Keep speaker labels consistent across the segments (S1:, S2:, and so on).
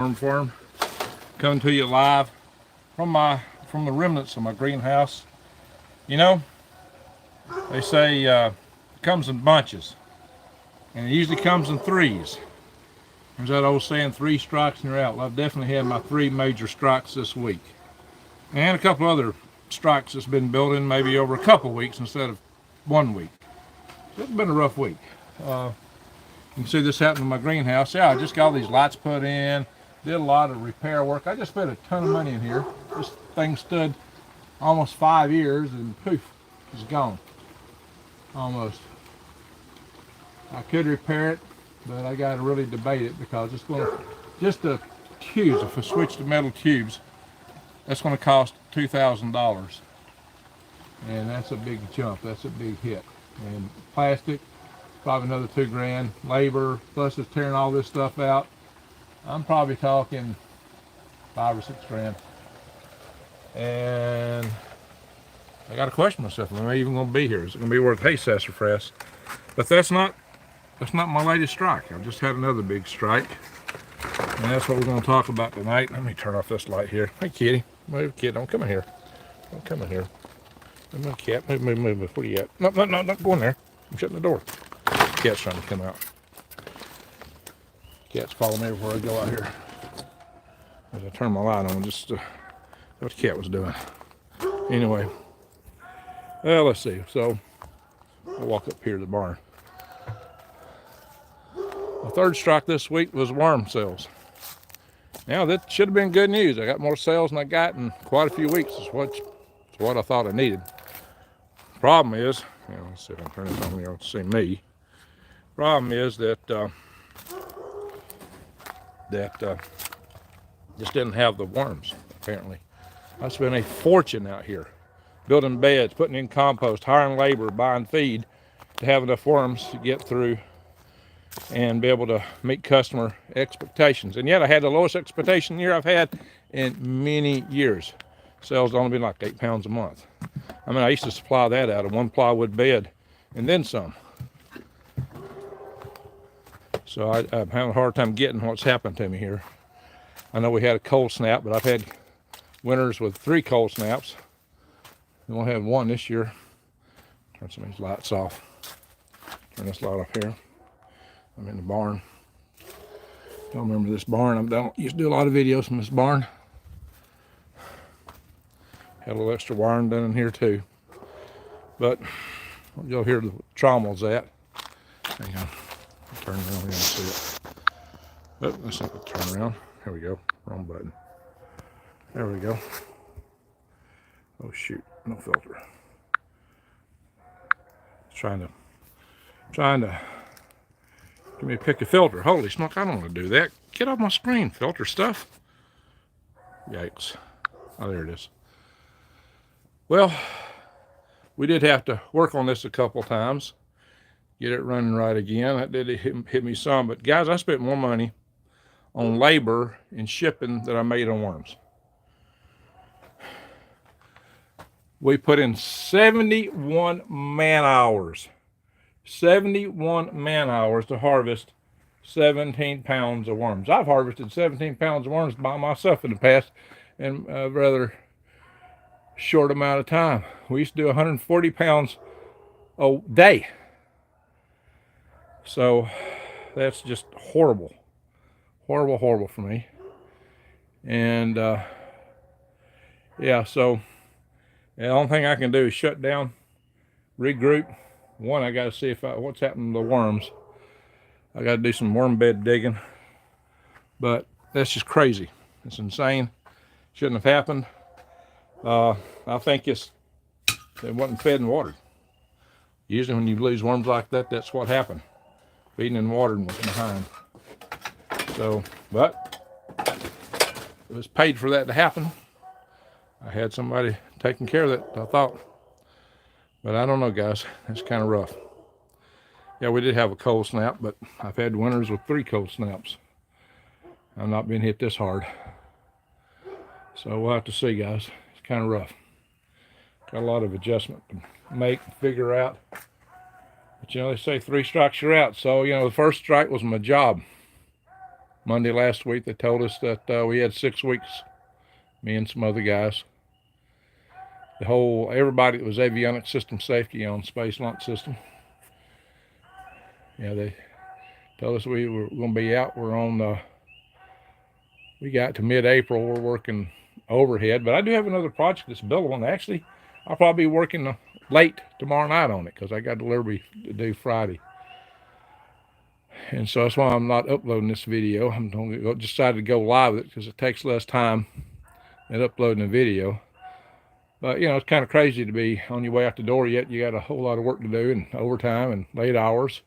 S1: Farm coming to you live from the remnants of my greenhouse. You know, they say it comes in bunches, and it usually comes in threes. There's that old saying, 3 strikes and you're out. Well, I've definitely had my 3 major strikes this week, and a couple other strikes that's been building maybe over a couple weeks instead of 1 week. So it's been a rough week. You can see this happened in my greenhouse. Yeah, I just got all these lights put in, did a lot of repair work. I just spent a ton of money in here. This thing stood almost 5 years and poof, it's gone. Almost. I could repair it, but I got to really debate it because it's going to, just the tubes, if I switch to metal tubes, that's going to cost $2,000. And that's a big jump, that's a big hit. And plastic, probably another $2 grand. Labor, plus it's tearing all this stuff out. I'm probably talking 5 or 6 grand. And I got to question myself, am I even going to be here? Is it going to be worth hay sassafras? But that's not my latest strike. I've just had another big strike. And that's what we're going to talk about tonight. Let me turn off this light here. Hey, kitty. Move, kid. Don't come in here. Don't come in here. Move, cat. Move, move, move. What are you at? No, don't go in there. I'm shutting the door. Cat's trying to come out. Cats follow me everywhere I go out here. As I turn my light on, just what the cat was doing. Anyway, well, let's see. So I'll walk up here to the barn. The third strike this week was worm sales. Now that should have been good news. I got more sales than I got in quite a few weeks. It's what I thought I needed. Problem is, let's see if I can turn this on here to see me. Problem is that just didn't have the worms, apparently. I spent a fortune out here building beds, putting in compost, hiring labor, buying feed to have enough worms to get through and be able to meet customer expectations. And yet I had the lowest expectation year I've had in many years. Sales only been like 8 pounds a month. I mean, I used to supply that out of 1 plywood bed and then some. So I'm having a hard time getting what's happened to me here. I know we had a cold snap, but I've had winters with 3 cold snaps. We'll have 1 this year. Turn some of these lights off. Turn this light off here. I'm in the barn. Don't remember this barn. I don't used to do a lot of videos from this barn. Had a little extra wiring done in here too. But you'll hear the trommel's at. Hang on. Turn around, we don't see it. Oh, let's not turn around. Here we go. Wrong button. There we go. Oh shoot, no filter. Trying to give me a pick a filter. Holy smoke, I don't want to do that. Get off my screen, filter stuff. Yikes. Oh, there it is. Well, we did have to work on this a couple times. Get it running right again. That did hit me some. But guys, I spent more money on labor and shipping than I made on worms. We put in 71 man hours. 71 man hours to harvest 17 pounds of worms. I've harvested 17 pounds of worms by myself in the past in a rather short amount of time. We used to do 140 pounds a day. So that's just horrible. Horrible, horrible for me. And yeah, so the only thing I can do is shut down, regroup. One, I got to see what's happening to the worms. I got to do some worm bed digging. But that's just crazy. It's insane. Shouldn't have happened. I think it wasn't fed and watered. Usually when you lose worms like that, that's what happened. Feeding and watering was behind. So, but it was paid for that to happen. I had somebody taking care of that, I thought. But I don't know, guys. It's kind of rough. Yeah, we did have a cold snap, but I've had winters with 3 cold snaps. I've not been hit this hard. So we'll have to see, guys. It's kind of rough. Got a lot of adjustment to make, figure out. But they say 3 strikes you're out. So, the first strike was my job. Monday last week, they told us that we had 6 weeks, me and some other guys. Everybody that was avionics system safety on Space Launch System. Yeah, they told us we were going to be out. We got to mid-April. We're working overhead, but I do have another project that's buildable, and actually, I'll probably be working late tomorrow night on it because I got delivery to do Friday. And so that's why I'm not uploading this video. I'm decided to go live with it because it takes less time than uploading a video. But, you know, it's kind of crazy to be on your way out the door yet. You got a whole lot of work to do and overtime and late hours.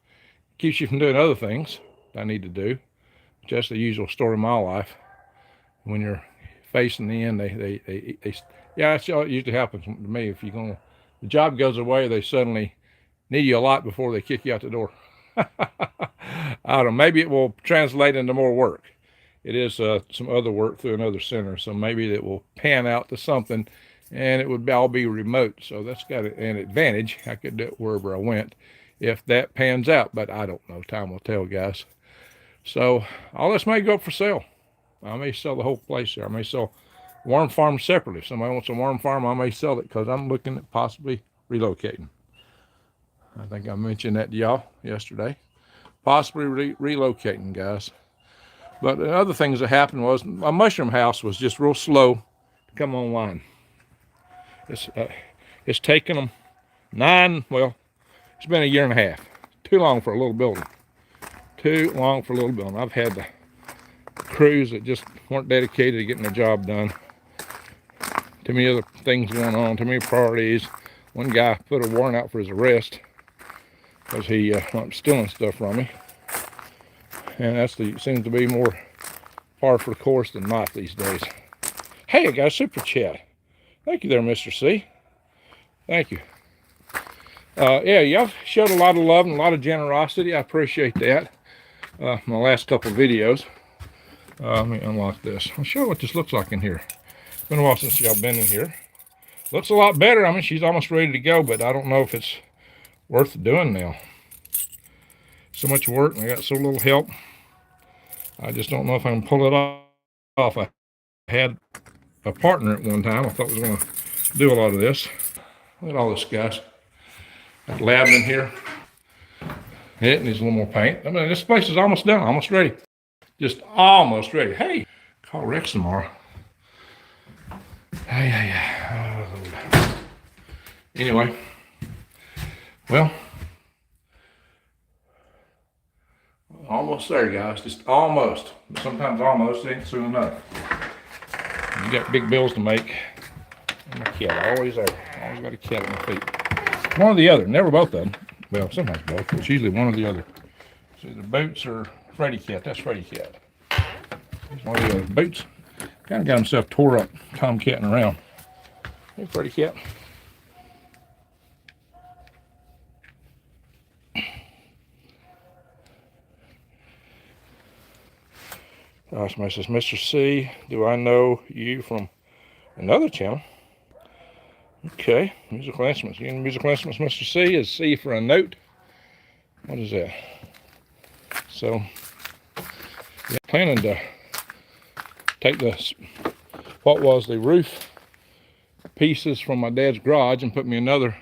S1: Keeps you from doing other things I need to do. Just the usual story of my life. When you're facing the end, yeah, that's what usually happens to me. If the job goes away, they suddenly need you a lot before they kick you out the door. I don't know, maybe it will translate into more work. It is some other work through another center, so maybe it will pan out to something, and it would all be remote. So that's got an advantage. I could do it wherever I went if that pans out, but I don't know. Time will tell, guys. So all this may go up for sale. I may sell the whole place there. I may sell worm farm separately. If somebody wants a worm farm, I may sell it because I'm looking at possibly relocating. I think I mentioned that to y'all yesterday. Possibly relocating, guys. But the other things that happened was my mushroom house was just real slow to come online. It's taken them it's been a year and a half. Too long for a little building. Too long for a little building. I've had the crews that just weren't dedicated to getting the job done. Too many other things going on, too many priorities. One guy put a warrant out for his arrest because he was stealing stuff from me. And that seems to be more par for the course than not these days. Hey, I got a super chat. Thank you there, Mr. C. Thank you. Yeah, y'all showed a lot of love and a lot of generosity. I appreciate that. My last couple of videos. Let me unlock this. I'll show you what this looks like in here. It's been a while since y'all been in here. Looks a lot better. I mean, she's almost ready to go, but I don't know if it's worth doing now. So much work, and I got so little help. I just don't know if I can pull it off. I had a partner at one time. I thought was going to do a lot of this. Look at all this, guys. Got lab in here. It needs a little more paint. I mean, this place is almost done, almost ready. Just almost ready. Hey, call Rex tomorrow. Hey. Anyway, well, almost there, guys. Just almost. Sometimes almost ain't soon enough. You got big bills to make. And my cat, always there. Always got a cat at my feet. One or the other. Never both of them. Well, sometimes both. It's usually one or the other. So either Boots or Freddy Cat. That's Freddy Cat. He's one of the other. Boots kind of got himself tore up tomcatting around. Hey, Freddy Cat. Somebody says, Mr. C, do I know you from another channel? Okay, musical instruments. You know, musical instruments, Mr. C, is C for a note. What is that? So, yeah, planning to take what was the roof pieces from my dad's garage and put me another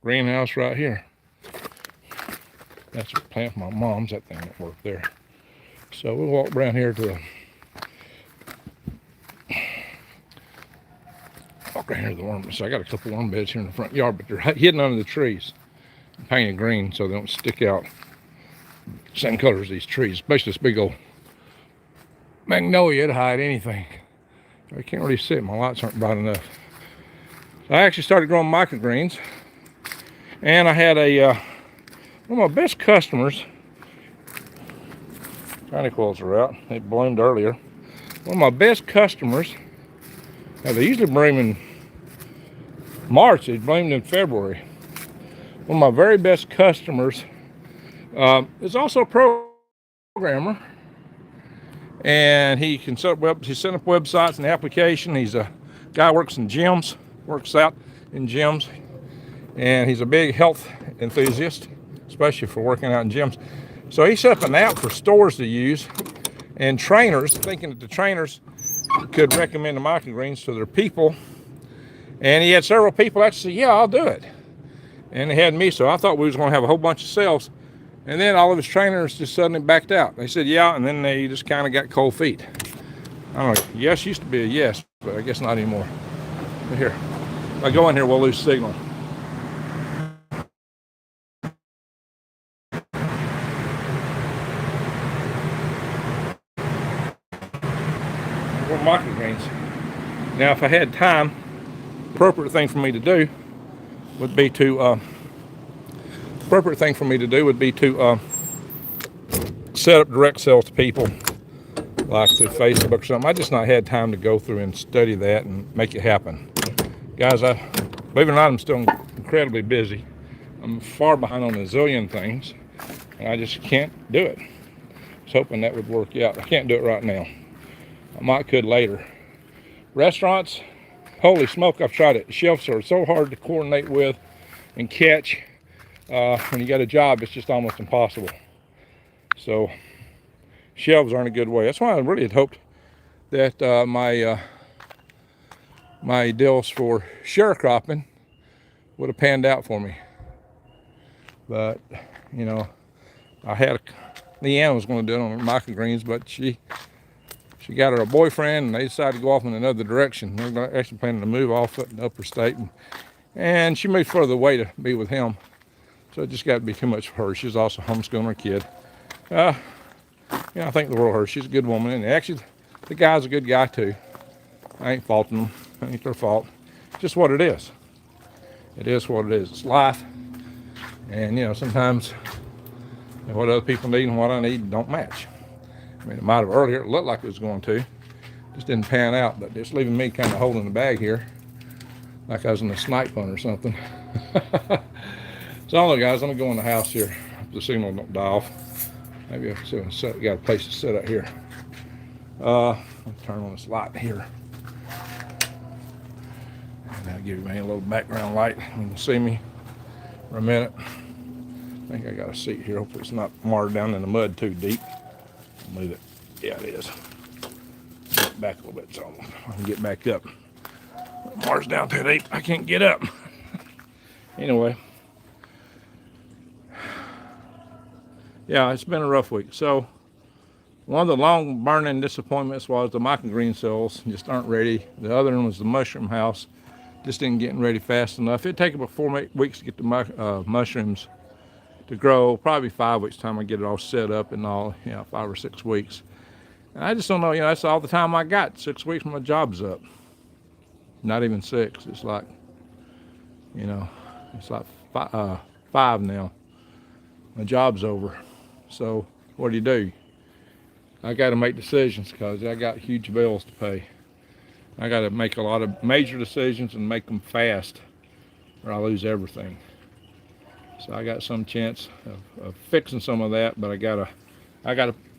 S1: greenhouse right here. That's a plant from my mom's, that thing that worked there. So we'll walk around here to the worm beds. So I got a couple worm beds here in the front yard, but they're hidden under the trees. I'm painted green so they don't stick out. Same color as these trees, especially this big old magnolia to hide anything. I can't really see it. My lights aren't bright enough. So I actually started growing microgreens, and I had one of my best customers. Tiny quills are out. They bloomed earlier. One of my best customers. Now they usually bloom in March. They bloomed in February. One of my very best customers is also a programmer, and he can set up websites and application. He's a guy who works in gyms, works out in gyms, and he's a big health enthusiast, especially for working out in gyms. So he set up an app for stores to use and trainers, thinking that the trainers could recommend the microgreens to their people. And he had several people actually say, yeah, I'll do it. And they had me, so I thought we was going to have a whole bunch of sales. And then all of his trainers just suddenly backed out. They said, yeah, and then they just kind of got cold feet. I don't know, yes used to be a yes, but I guess not anymore. But here, if I go in here, we'll lose signal. More microgreens. Now, if I had time, appropriate thing for me to do would be to set up direct sales to people, like through Facebook or something. I just not had time to go through and study that and make it happen. Guys, believe it or not, I'm still incredibly busy. I'm far behind on a zillion things, and I just can't do it. I was hoping that would work out. I can't do it right now. I might could later. Restaurants, holy smoke, I've tried it. Shelves are so hard to coordinate with and catch. When you got a job, it's just almost impossible. So shelves aren't a good way. That's why I really had hoped that my deals for sharecropping would have panned out for me. But, you know, Leanne was going to do it on microgreens, but she got her a boyfriend, and they decided to go off in another direction. They're actually planning to move off in the upper state, and she moved further away to be with him. So it just got to be too much for her. She's also homeschooling her kid. I think the world of her. She's a good woman, and actually, the guy's a good guy too. I ain't faulting them. It ain't their fault. It's just what it is. It is what it is. It's life. And, you know, sometimes what other people need and what I need don't match. I mean, it might have earlier, it looked like it was going to. Just didn't pan out, but it's leaving me kind of holding the bag here, like I was in a snipe hunt or something. So, anyway, guys, I'm going to go in the house here. Hope the signal don't die off. Maybe I've got a place to sit out here. I'll turn on this light here. And I'll give you a little background light. You can see me for a minute. I think I got a seat here. Hopefully it's not marred down in the mud too deep. I'll move it. Yeah, it is. Back a little bit so I can get back up. Mar's down too deep. I can't get up. Anyway. Yeah, it's been a rough week. So one of the long burning disappointments was the microgreen cells just aren't ready. The other one was the mushroom house. Just didn't get ready fast enough. It'd take about 4 weeks to get the mushrooms to grow. Probably 5 weeks time I get it all set up and all, 5 or 6 weeks. And I just don't know, that's all the time I got. 6 weeks, my job's up. Not even 6. It's like, it's like 5 now. My job's over. So what do? I got to make decisions because I got huge bills to pay. I got to make a lot of major decisions and make them fast, or I lose everything. So I got some chance of fixing some of that, but I gotta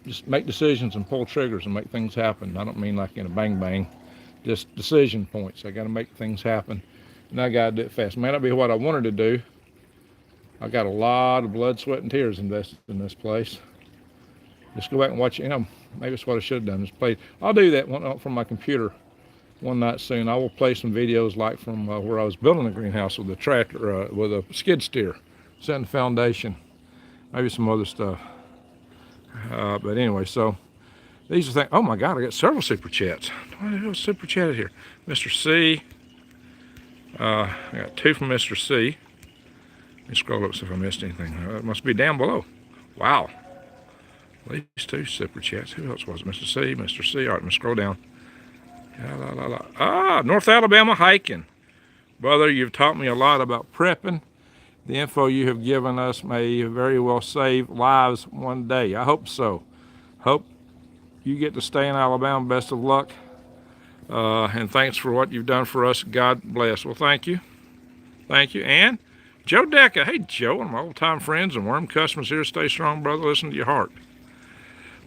S1: just make decisions and pull triggers and make things happen. I don't mean like in a bang bang, just decision points. I got to make things happen, and I got to do it fast. It may not be what I wanted to do. I got a lot of blood, sweat, and tears invested in this place. Just go back and watch it. Maybe it's what I should have done. Just play. I'll do that from my computer one night soon. I will play some videos like from where I was building a greenhouse with a tractor, with a skid steer, setting the foundation. Maybe some other stuff. But anyway, so these are things. Oh my God, I got several super chats. What super chatted here? Mr. C. I got 2 from Mr. C. Let me scroll up see if I missed anything. It must be down below. Wow. At least 2 super chats. Who else was it? Mr. C, Mr. C. All right, I'm going to scroll down. North Alabama hiking. Brother, you've taught me a lot about prepping. The info you have given us may very well save lives one day. I hope so. Hope you get to stay in Alabama. Best of luck. And thanks for what you've done for us. God bless. Well, thank you. Thank you. And Joe Decca. Hey, Joe, one of my old-time friends and worm customers here. Stay strong, brother. Listen to your heart.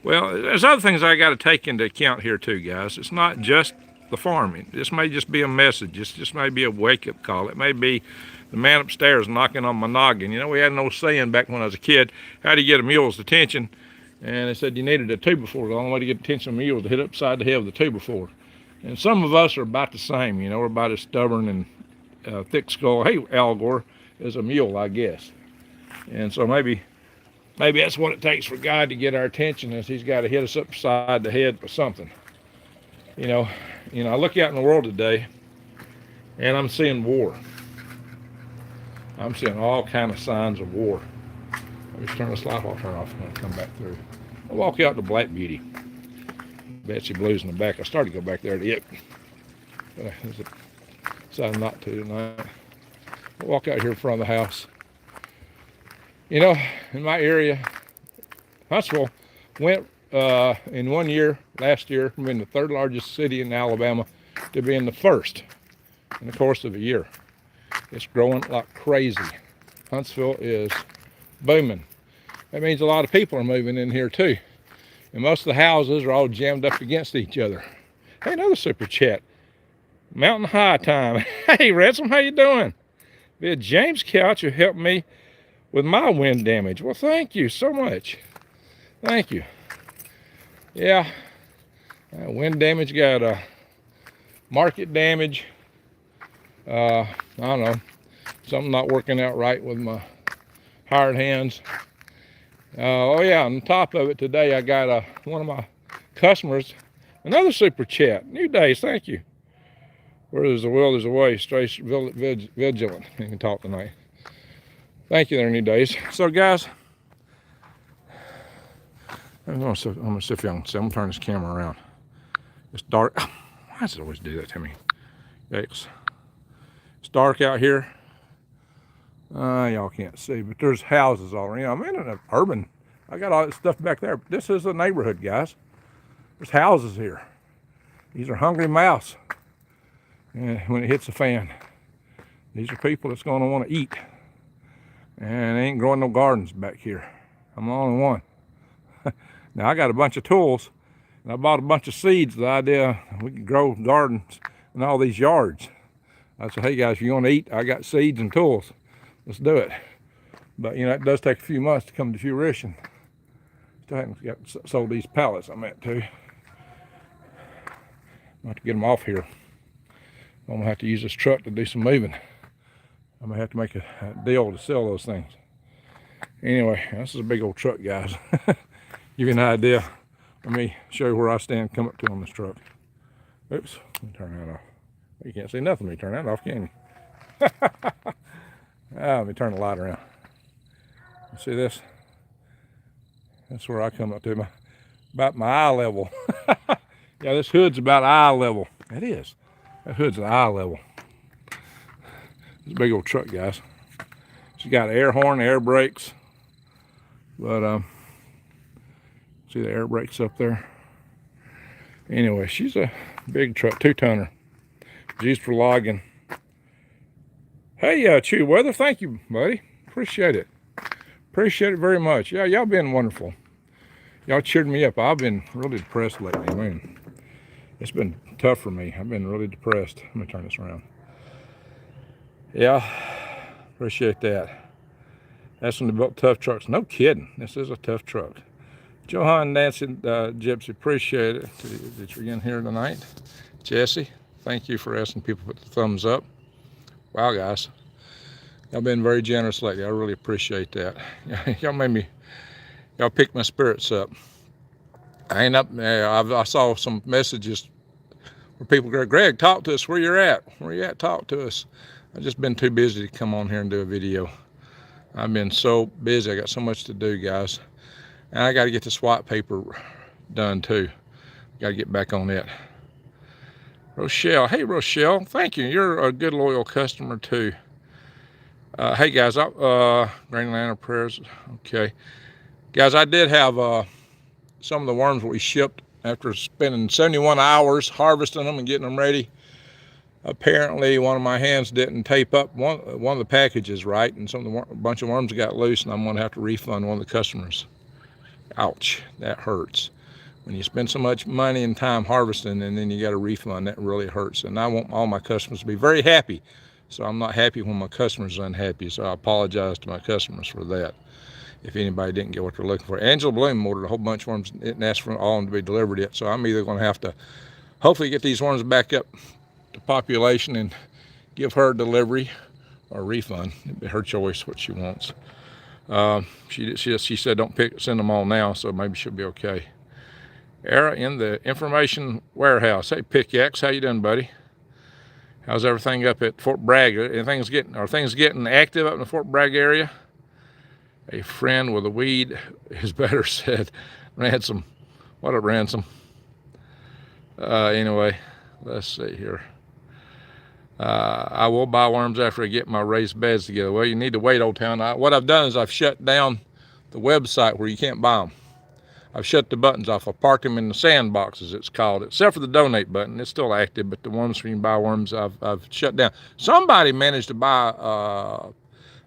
S1: Well, there's other things I got to take into account here, too, guys. It's not just the farming. This may just be a message. This just may be a wake-up call. It may be the man upstairs knocking on my noggin. We had an old saying back when I was a kid, how do you get a mule's attention? And they said you needed a 2x4. The only way to get attention of mules is to hit upside the head with a 2x4. And some of us are about the same, you know, we're about as stubborn and thick skull, hey, Al Gore, as a mule, I guess. And so maybe that's what it takes for God to get our attention, is he's got to hit us upside the head with something. You know, I look out in the world today, and I'm seeing war. I'm seeing all kind of signs of war. Let me turn this light off, and come back through. I walk out to Black Beauty. Betsy Blue's in the back. I started to go back there to it, but I decided not to tonight. I walk out here in front of the house. You know, in my area, Huntsville went in 1 year, last year, from being the 3rd largest city in Alabama to being the 1st in the course of a year. It's growing like crazy. Huntsville is booming. That means a lot of people are moving in here too. And most of the houses are all jammed up against each other. Hey, another super chat. Mountain High time. Hey, Ransom, how you doing? Via James Couch, who helped me with my wind damage. Well, thank you so much. Thank you. Yeah, wind damage, got market damage. I don't know, something not working out right with my hired hands. Oh yeah, on top of it today, I got one of my customers, another super chat. New Days, thank you. Where there's a will, there's a way. Stay vigilant. You can talk tonight. Thank you there, New Days. So guys, I'm gonna see if y'all can see. I'm gonna turn this camera around. It's dark. Why does it always do that to me? Yikes. It's dark out here. Y'all can't see, but there's houses all around. I'm in an urban. I got all this stuff back there. But this is a neighborhood, guys. There's houses here. These are hungry mouse. And when it hits the fan, these are people that's going to want to eat. And they ain't growing no gardens back here. I'm the only one. Now I got a bunch of tools, and I bought a bunch of seeds. The idea we could grow gardens in all these yards. I said, hey guys, if you want to eat, I got seeds and tools. Let's do it. But you know, it does take a few months to come to fruition. Still haven't got sold these pallets I'm at too. I'm going to get them off here. I'm going to have to use this truck to do some moving. I'm going to have to make a deal to sell those things. Anyway, this is a big old truck, guys. Give you an idea. Let me show you where I stand, come up to on this truck. Oops, let me turn that off. You can't see nothing when you turn that off, can you? Let me turn the light around. You see this? That's where I come up to, about my eye level. Yeah, this hood's about eye level. It is. That hood's at eye level. It's a big old truck, guys. She's got an air horn, air brakes. But, see the air brakes up there? Anyway, she's a big truck, 2-tonner. Used for logging. Hey, Chew Weather, thank you, buddy. Appreciate it. Appreciate it very much. Yeah, y'all been wonderful. Y'all cheered me up. I've been really depressed lately. Man, it's been tough for me. I've been really depressed. Let me turn this around. Yeah, appreciate that. That's when they built tough trucks. No kidding. This is a tough truck. Johan, Nancy, Gypsy, appreciate it that you're in here tonight. Jesse, thank you for asking people to put the thumbs up. Wow, guys. Y'all been very generous lately. I really appreciate that. Y'all picked my spirits up. I ain't up there. I saw some messages where people go, Greg, talk to us where you're at. Where you at? Talk to us. I've just been too busy to come on here and do a video. I've been so busy. I got so much to do, guys. And I got to get this white paper done too. Got to get back on it. Rochelle, hey Rochelle, thank you. You're a good loyal customer too. Hey guys, Green Lantern prayers. Okay, guys, I did have some of the worms we shipped after spending 71 hours harvesting them and getting them ready. Apparently, one of my hands didn't tape up one of the packages right, and a bunch of worms got loose, and I'm going to have to refund one of the customers. Ouch, that hurts. When you spend so much money and time harvesting and then you got a refund, that really hurts. And I want all my customers to be very happy. So I'm not happy when my customers are unhappy. So I apologize to my customers for that. if anybody didn't get what they're looking for. Angela Bloom ordered a whole bunch of worms, didn't ask for all of them to be delivered yet, so I'm either going to have to hopefully get these worms back up to population and give her a delivery or a refund. It'd be her choice what she wants. She said don't send them all now, so maybe she'll be okay. Era in the information warehouse. Hey, Pickaxe, how you doing, buddy? How's everything up at Fort Bragg? Are things getting active up in the Fort Bragg area? A friend with a weed is better, said Ransom. What up, Ransom? Anyway, let's see here. I will buy worms after I get my raised beds together. Well, you need to wait, Old Town. What I've done is I've shut down the website where you can't buy them. I've shut the buttons off. I parked them in the sandboxes, it's called, except for the donate button. It's still active, but the ones where you can buy worms, I've shut down. Somebody managed to buy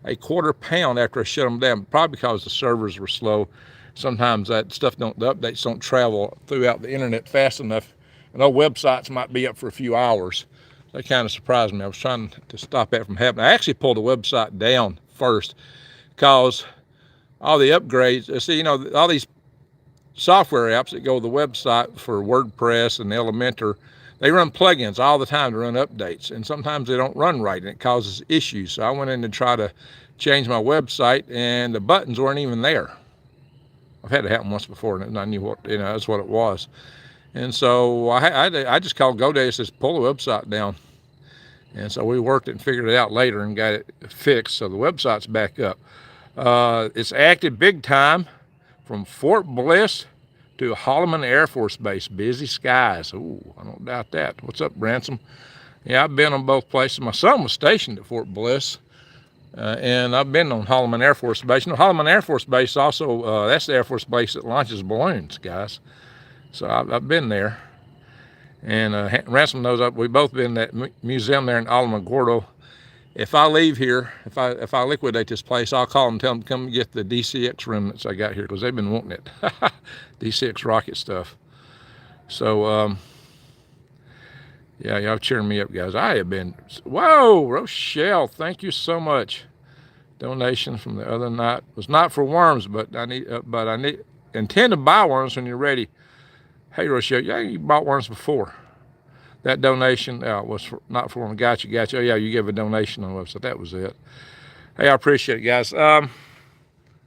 S1: a quarter pound after I shut them down, probably because the servers were slow. Sometimes the updates don't travel throughout the internet fast enough, and old websites might be up for a few hours. That kind of surprised me. I was trying to stop that from happening. I actually pulled the website down first because all the upgrades, see, all these software apps that go to the website for WordPress and Elementor, they run plugins all the time to run updates, and sometimes they don't run right and it causes issues. So I went in to try to change my website and the buttons weren't even there. I've had it happen once before and I knew that's what it was. And so I just called GoDaddy and says pull the website down. And so we worked it and figured it out later and got it fixed. So the website's back up. It's active big time from Fort Bliss to Holloman Air Force Base. Busy skies. Ooh, I don't doubt that. What's up, Ransom? Yeah, I've been on both places. My son was stationed at Fort Bliss, and I've been on Holloman Air Force Base. Holloman Air Force Base also, that's the Air Force Base that launches balloons, guys. So I've been there. And Ransom knows we've both been at that museum there in Alamogordo. If I leave here, if I liquidate this place, I'll call them and tell them to come get the DCX remnants I got here because they've been wanting it. DCX rocket stuff. So, yeah, y'all cheering me up, guys. I have been, whoa, Rochelle, thank you so much. Donation from the other night was not for worms, but I intend to buy worms when you're ready. Hey, Rochelle, yeah, you bought worms before. That donation was not for them. Gotcha. Oh, yeah, you gave a donation on the website. That was it. Hey, I appreciate it, guys. I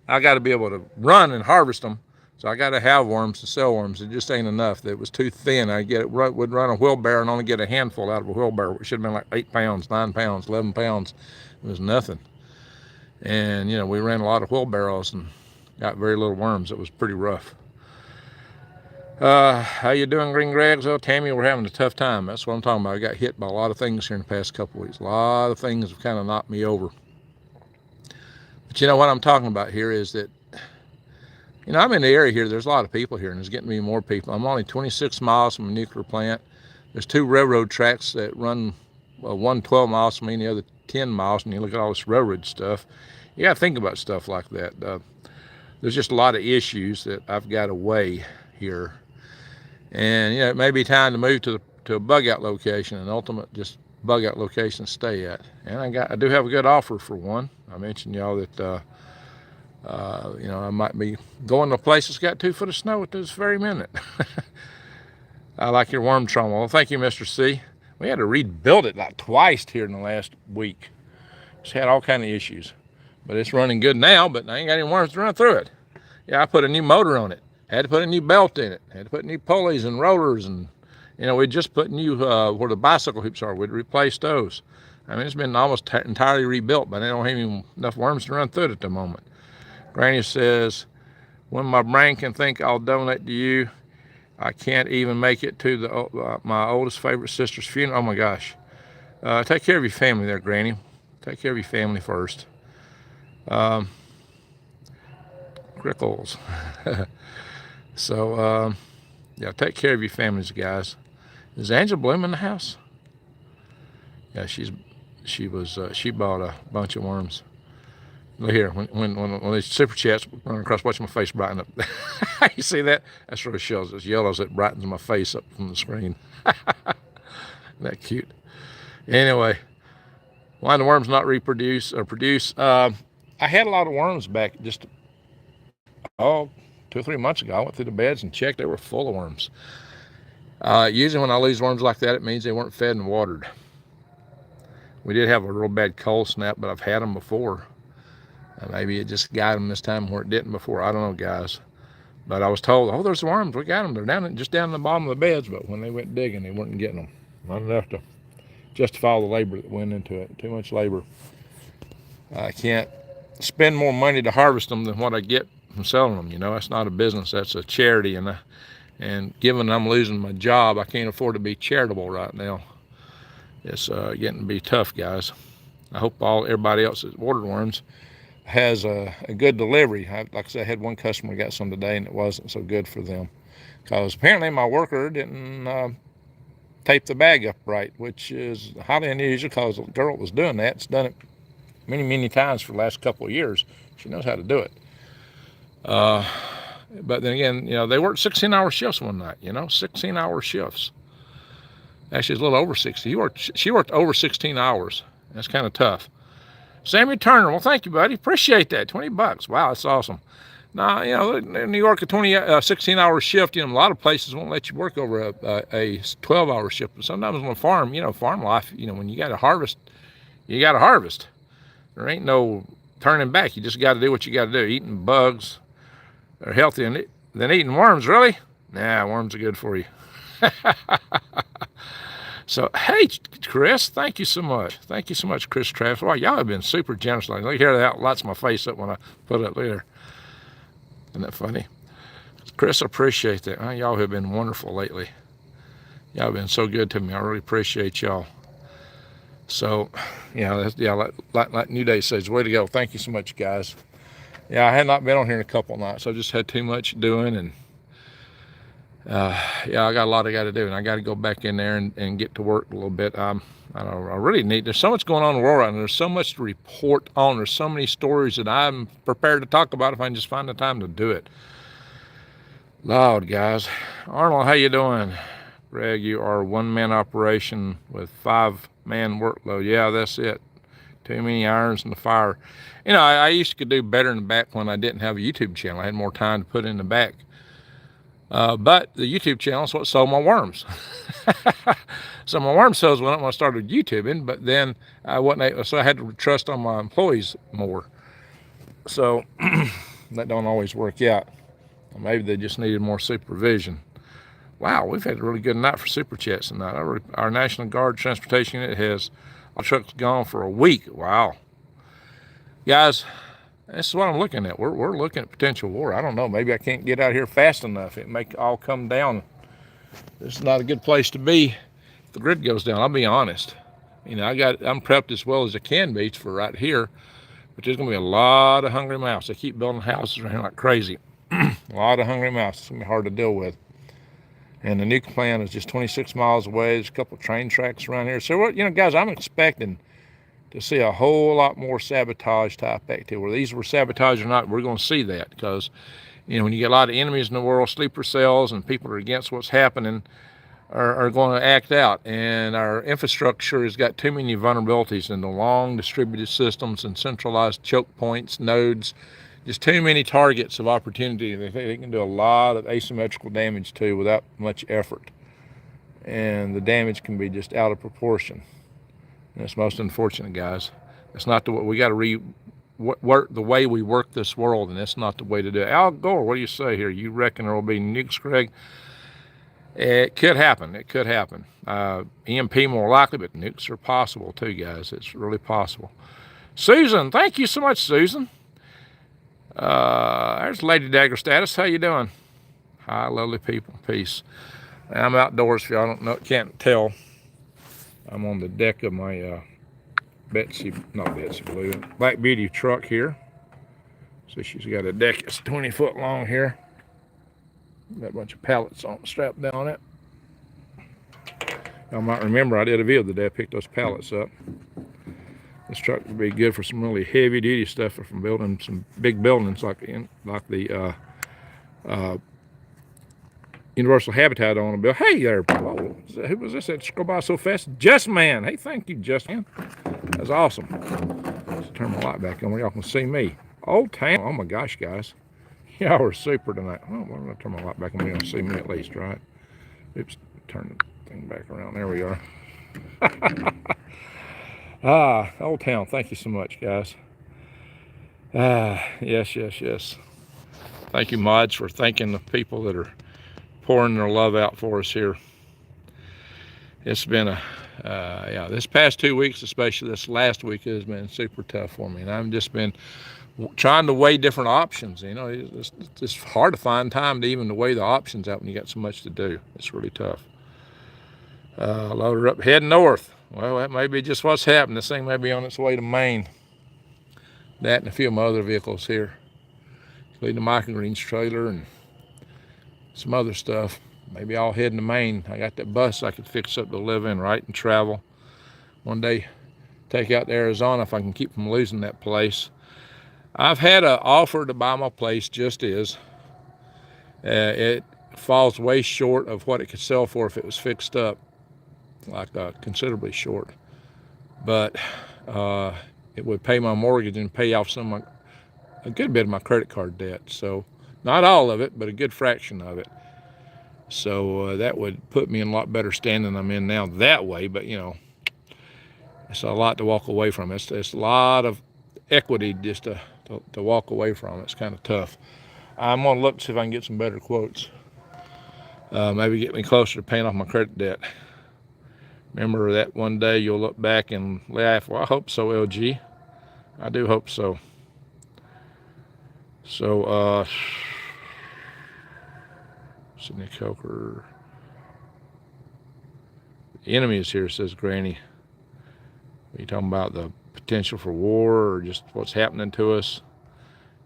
S1: got to be able to run and harvest them, so I got to have worms to sell worms. It just ain't enough. It was too thin. Would run a wheelbarrow and only get a handful out of a wheelbarrow. It should have been like 8 pounds, 9 pounds, 11 pounds. It was nothing. And, we ran a lot of wheelbarrows and got very little worms. It was pretty rough. How you doing, Green Gregs? Oh, Tammy, we're having a tough time. That's what I'm talking about. I got hit by a lot of things here in the past couple of weeks. A lot of things have kind of knocked me over. But what I'm talking about here is that, I'm in the area here. There's a lot of people here, and there's getting to be more people. I'm only 26 miles from a nuclear plant. There's 2 railroad tracks that run, one 12 miles from me and the other 10 miles, and you look at all this railroad stuff. You got to think about stuff like that. There's just a lot of issues that I've got to weigh here. And it may be time to move to a bug out location, an ultimate just bug out location to stay at. And I do have a good offer for one. I mentioned y'all that I might be going to a place that's got 2 foot of snow at this very minute. I like your worm trauma. Well, thank you, Mr. C. We had to rebuild it like twice here in the last week. It's had all kind of issues, but it's running good now. But I ain't got any worms to run through it. Yeah, I put a new motor on it. Had to put a new belt in it. Had to put new pulleys and rotors, and we just put new where the bicycle hoops are. We'd replace those. I mean, it's been almost entirely rebuilt, but I don't have even enough worms to run through it at the moment. Granny says, when my brain can think I'll donate to you, I can't even make it to my oldest favorite sister's funeral. Oh my gosh. Take care of your family there, Granny. Take care of your family first. Crickles. So, yeah, take care of your families, guys. Is Angela Bloom in the house? Yeah, she bought a bunch of worms. Look here, when these super chats run across, watch my face brighten up. You see that? That's Rochelle's. It's yellows that brightens my face up from the screen. That cute. Anyway, why the worms not reproduce or produce? I had a lot of worms back just oh, 2 or 3 months ago, I went through the beds and checked. They were full of worms. Usually when I lose worms like that, it means they weren't fed and watered. We did have a real bad cold snap, but I've had them before. Maybe it just got them this time where it didn't before. I don't know, guys. But I was told, oh, there's worms. We got them. They're just down in the bottom of the beds. But when they went digging, they weren't getting them. Not enough to justify all the labor that went into it. Too much labor. I can't spend more money to harvest them than what I get from selling them. You know, that's not a business. That's a charity. And given I'm losing my job, I can't afford to be charitable right now. It's getting to be tough, guys. I hope everybody else that ordered worms has a good delivery. Like I said, I had one customer got some today, and it wasn't so good for them because apparently my worker didn't tape the bag up right, which is highly unusual because the girl that was doing that has done it many, many times for the last couple of years. She knows how to do it. But then again, you know, they worked 16-hour shifts one night, 16-hour shifts. Actually, it's a little over 60. She worked over 16 hours. That's kind of tough. Sammy Turner, well, thank you, buddy. Appreciate that. $20. Wow, that's awesome. Now, in New York, a 16-hour shift, a lot of places won't let you work over a 12-hour shift. But sometimes on a farm, farm life, when you got to harvest, you got to harvest. There ain't no turning back. You just got to do what you got to do. Eating bugs are healthier than eating worms, really? Nah, worms are good for you. So, hey, Chris, thank you so much. Thank you so much, Chris Travis. Wow, y'all have been super generous. Like, look here, that lights my face up when I put it up there. Isn't that funny? Chris, I appreciate that. Y'all have been wonderful lately. Y'all have been so good to me. I really appreciate y'all. So, like New Day says, way to go. Thank you so much, guys. Yeah, I had not been on here in a couple of nights. I just had too much doing, and I got a lot I got to do, and I got to go back in there and get to work a little bit. I really need. There's so much going on in the world right now. There's so much to report on. There's so many stories that I'm prepared to talk about if I can just find the time to do it. Lord, guys. Arnold, how you doing? Greg, you are a one-man operation with 5-man workload. Yeah, that's it. Too many irons in the fire. I used to do better in the back when I didn't have a YouTube channel. I had more time to put in the back. But the YouTube channel is what sold my worms. So my worm sales went up when I started YouTubing, but then so I had to trust on my employees more. So that don't always work out. Maybe they just needed more supervision. Wow, we've had a really good night for Super Chats tonight. Our National Guard Transportation Unit has our trucks gone for a week. Wow. Guys, this is what I'm looking at. We're looking at potential war. I don't know. Maybe I can't get out here fast enough. It may all come down. This is not a good place to be if the grid goes down. I'll be honest. I'm prepped as well as I can be for right here. But there's going to be a lot of hungry mouths. They keep building houses around here like crazy. A lot of hungry mouths. It's going to be hard to deal with. And the nuke plant is just 26 miles away. There's a couple of train tracks around here. So, guys, I'm expecting to see a whole lot more sabotage type activity. Whether these were sabotage or not, we're going to see that because, when you get a lot of enemies in the world, sleeper cells, and people are against what's happening are going to act out. And our infrastructure has got too many vulnerabilities in the long distributed systems and centralized choke points, nodes, just too many targets of opportunity. They can do a lot of asymmetrical damage too without much effort. And the damage can be just out of proportion. And it's most unfortunate, guys. It's not the way we got to work the way we work this world, and that's not the way to do it. Al Gore, what do you say here? You reckon there will be nukes, Greg? It could happen. It could happen. EMP more likely, but nukes are possible too, guys. It's really possible. Susan, thank you so much, Susan. There's Lady Dagger Status. How you doing? Hi, lovely people. Peace. I'm outdoors. If y'all don't know, can't tell. I'm on the deck of my Black Beauty truck here. So she's got a deck that's 20 foot long here. Got a bunch of pallets strapped down on it. Y'all might remember I did a video the day I picked those pallets up. This truck would be good for some really heavy duty stuff from building some big buildings like the Universal Habitat I want to build. Hey there, whoa, who was this that go by so fast? Just Man. Hey, thank you, Just Man. That's awesome. Let's turn my light back on where y'all can see me. Old Town. Oh my gosh, guys. Y'all were super tonight. Oh, well, I'm going to turn my light back on. You'll see me at least, right? Oops, turn the thing back around. There we are. Old Town, thank you so much, guys. Yes, yes, yes. Thank you, mods, for thanking the people that are pouring their love out for us here. It's been yeah, this past 2 weeks, especially this last week, has been super tough for me. And I've just been trying to weigh different options. You know, it's hard to find time to even weigh the options out when you got so much to do. It's really tough. Load her up, heading north. Well, that may be just what's happened. This thing may be on its way to Maine. That and a few of my other vehicles here, including the Microgreens trailer and some other stuff. Maybe I'll head to Maine. I got that bus I could fix up to live in, right, and travel. One day, take out to Arizona if I can keep from losing that place. I've had an offer to buy my place, just is. It falls way short of what it could sell for if it was fixed up, like considerably short. But it would pay my mortgage and pay off a good bit of my credit card debt. So not all of it, but a good fraction of it. So that would put me in a lot better standing than I'm in now that way. But you know, it's a lot to walk away from. It's a lot of equity just to walk away from. It's kind of tough. I'm gonna look to see if I can get some better quotes. Maybe get me closer to paying off my credit debt. Remember that one day you'll look back and laugh. Well, I hope so, LG. I do hope so. So, Sydney Coker. The enemy is here, says Granny. Are you talking about the potential for war or just what's happening to us?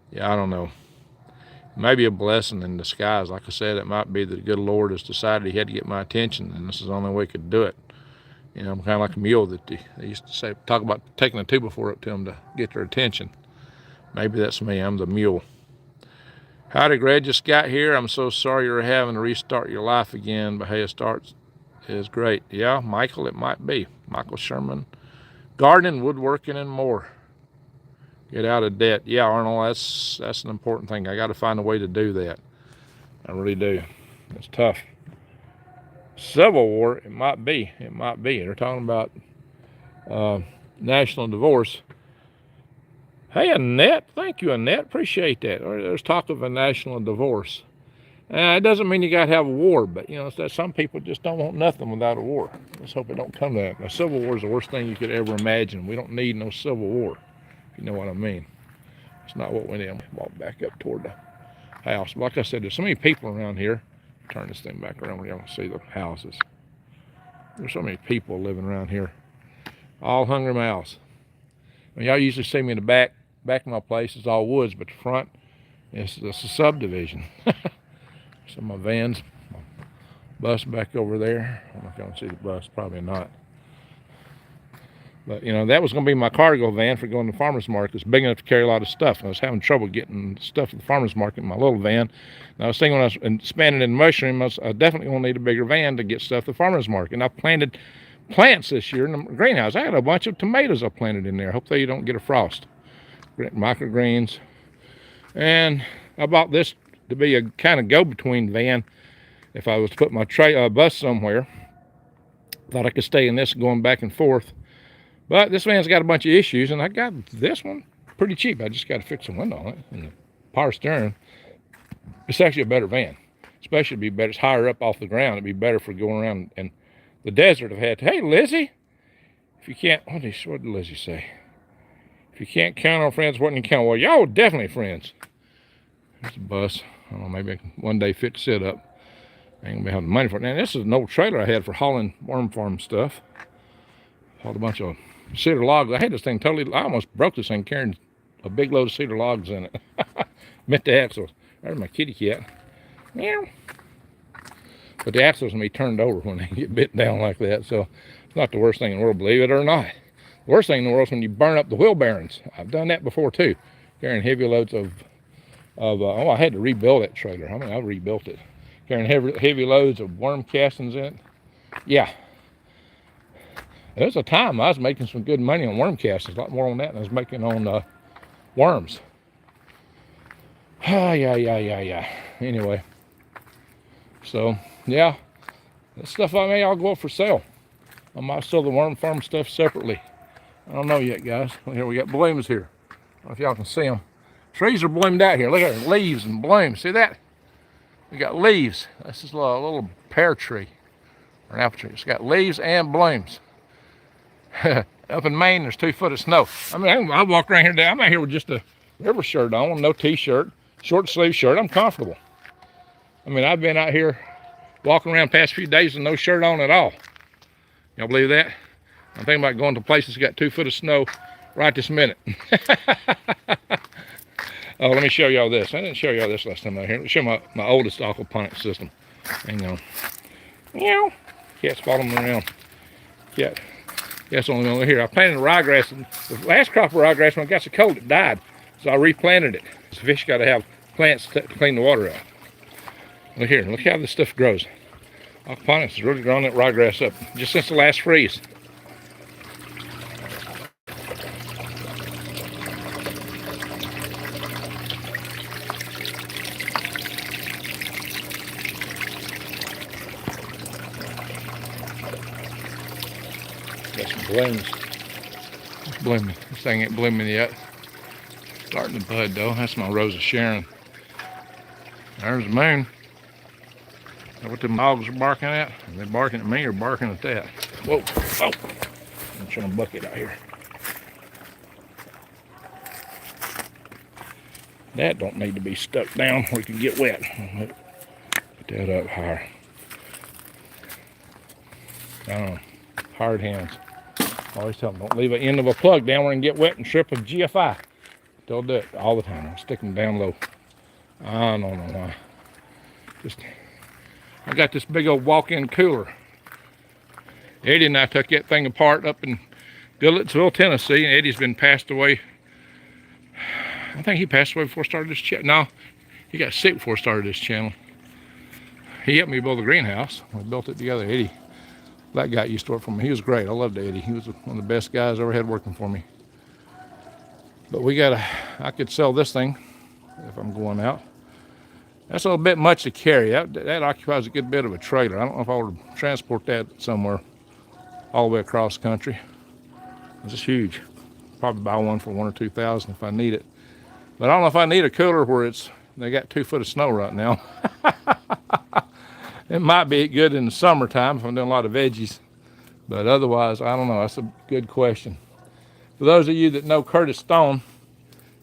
S1: Yeah, I don't know. It may be a blessing in disguise. Like I said, it might be that the good Lord has decided he had to get my attention, and this is the only way he could do it. You know, I'm kind of like a mule that they used to say, talk about taking a 2x4 up to them to get their attention. Maybe that's me. I'm the mule. Howdy, Greg. Just got here. I'm so sorry you're having to restart your life again, but hey, a start is great. Yeah, Michael, it might be. Michael Sherman. Gardening, woodworking, and more. Get out of debt. Yeah, Arnold, that's an important thing. I got to find a way to do that. I really do. It's tough. Civil war, it might be. It might be. They're talking about national divorce. Hey, Annette. Thank you, Annette. Appreciate that. There's talk of a national divorce. It doesn't mean you got to have a war, but, you know, some people just don't want nothing without a war. Let's hope it don't come to that. A civil war is the worst thing you could ever imagine. We don't need no civil war, if you know what I mean. It's not what we need. I'm going to walk back up toward the house. Like I said, there's so many people around here. Turn this thing back around where y'all can see the houses. There's so many people living around here. All hungry mouths. I mean, y'all usually see me in the back of my place is all woods, but the front is a subdivision. Some of my vans, my bus back over there. I don't know if y'all can see the bus, probably not. But you know, that was going to be my cargo van for going to the farmer's market. It's big enough to carry a lot of stuff. And I was having trouble getting stuff to the farmer's market in my little van. And I was thinking when I was expanding in mushroom, I definitely going to need a bigger van to get stuff to the farmer's market. And I planted plants this year in the greenhouse. I had a bunch of tomatoes I planted in there. Hopefully you don't get a frost. Microgreens. And I bought this to be a kind of go-between van if I was to put my bus somewhere. Thought I could stay in this going back and forth. But this van's got a bunch of issues, and I got this one pretty cheap. I just got to fix a window on it and the power steering. It's actually a better van. Especially it'd be better. It's higher up off the ground. It'd be better for going around in the desert. I've had to, hey, Lizzie, if you can't, what did Lizzie say? If you can't count on friends, what can you count? Well, y'all definitely friends. There's a bus. I don't know, maybe I can one day fix it up. I ain't gonna be having the money for it. Now, this is an old trailer I had for hauling worm farm stuff. Hauled a bunch of cedar logs. I had this thing totally, I almost broke this thing carrying a big load of cedar logs in it. Met the axles. There's my kitty cat. Meow. But the axles can be turned over when they get bit down like that. So it's not the worst thing in the world, believe it or not. The worst thing in the world is when you burn up the wheel bearings. I've done that before too. Carrying heavy loads of oh, I had to rebuild that trailer. I mean, I rebuilt it. Carrying heavy loads of worm castings in it. Yeah. There was a time I was making some good money on worm castings. A lot more on that than I was making on worms. Yeah. Anyway, so yeah, that stuff I may all go up for sale. I might sell the worm farm stuff separately. I don't know yet, guys. Here we got blooms here. I don't know if y'all can see them. Trees are bloomed out here. Look at it, leaves and blooms. See that? We got leaves. This is a little pear tree or an apple tree. It's got leaves and blooms. Up in Maine, there's 2 foot of snow. I mean, I walk around here today. I'm out here with just a river shirt on, no t-shirt, short sleeve shirt. I'm comfortable. I mean, I've been out here walking around the past few days with no shirt on at all. Y'all believe that? I'm thinking about going to places that got 2 foot of snow right this minute. Oh, let me show y'all this. I didn't show y'all this last time out here. Let me show my oldest aquaponics system. Hang on. Meow. Cat's following me around. Cat. That's the only one here. I planted ryegrass. The last crop of ryegrass, when it got so cold, it died. So I replanted it. The fish got to have plants to clean the water out. Look here. Look how this stuff grows. Aquaponics has really grown that ryegrass up just since the last freeze. Got some blooms. It's blooming. This thing ain't blooming yet. Starting to bud though. That's my Rose of Sharon. There's the moon. Is that what the dogs are barking at? Are they barking at me or barking at that? Whoa. Oh. I'm trying to bucket out here. That don't need to be stuck down where it can get wet. Put that up higher. Hard hands. Always tell them, don't leave an end of a plug down where it can get wet and strip of GFI. They'll do it all the time. I'll stick them down low. I don't know why. I got this big old walk-in cooler. Eddie and I took that thing apart up in Dilletsville, Tennessee, and Eddie's been passed away. I think he passed away before I started this channel. No, he got sick before I started this channel. He helped me build the greenhouse. We built it together. Eddie, that guy used to work for me. He was great. I loved Eddie. He was one of the best guys I ever had working for me. But I could sell this thing if I'm going out. That's a little bit much to carry. That occupies a good bit of a trailer. I don't know if I would transport that somewhere all the way across the country. It's just huge. Probably buy one for $1,000 or $2,000 if I need it. But I don't know if I need a cooler where they got 2 foot of snow right now. It might be good in the summertime if I'm doing a lot of veggies. But otherwise, I don't know. That's a good question. For those of you that know Curtis Stone,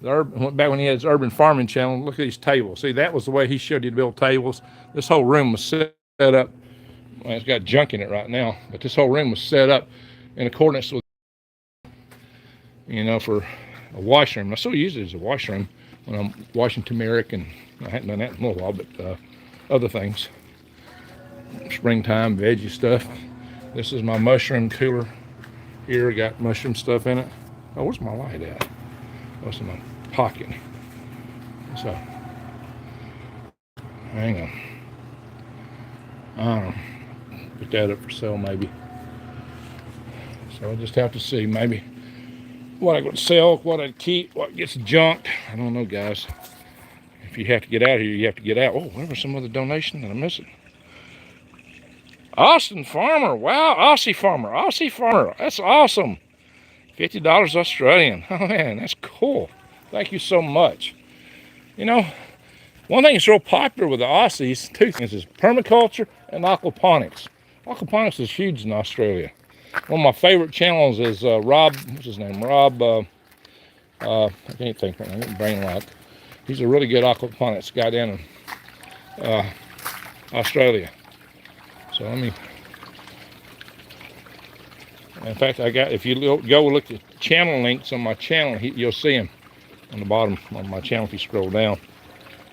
S1: back when he had his urban farming channel, look at these tables. See, that was the way he showed you to build tables. This whole room was set up. Well, it's got junk in it right now, but this whole room was set up in accordance with, for a washroom. I still use it as a washroom when I'm washing turmeric, and I hadn't done that in a little while, but other things. Springtime veggie stuff. This is my mushroom cooler. Here, got mushroom stuff in it. Oh, where's my light at? Oh, it's in my pocket. So, hang on. I don't know. Put that up for sale maybe. So I just have to see maybe what I would sell, what I'd keep, what gets junked. I don't know, guys. If you have to get out of here, you have to get out. Oh, where was some other donation that I'm missing? Austin Farmer. Wow, Aussie Farmer. That's awesome. $50 Australian. Oh, man, that's cool. Thank you so much. One thing that's real popular with the Aussies, 2 things, is permaculture and aquaponics. Aquaponics is huge in Australia. One of my favorite channels is Rob, what's his name? Rob, I can't think right now, I'm brain locked. He's a really good aquaponics guy down in Australia. So in fact, if you go look at channel links on my channel, you'll see him on the bottom of my channel if you scroll down.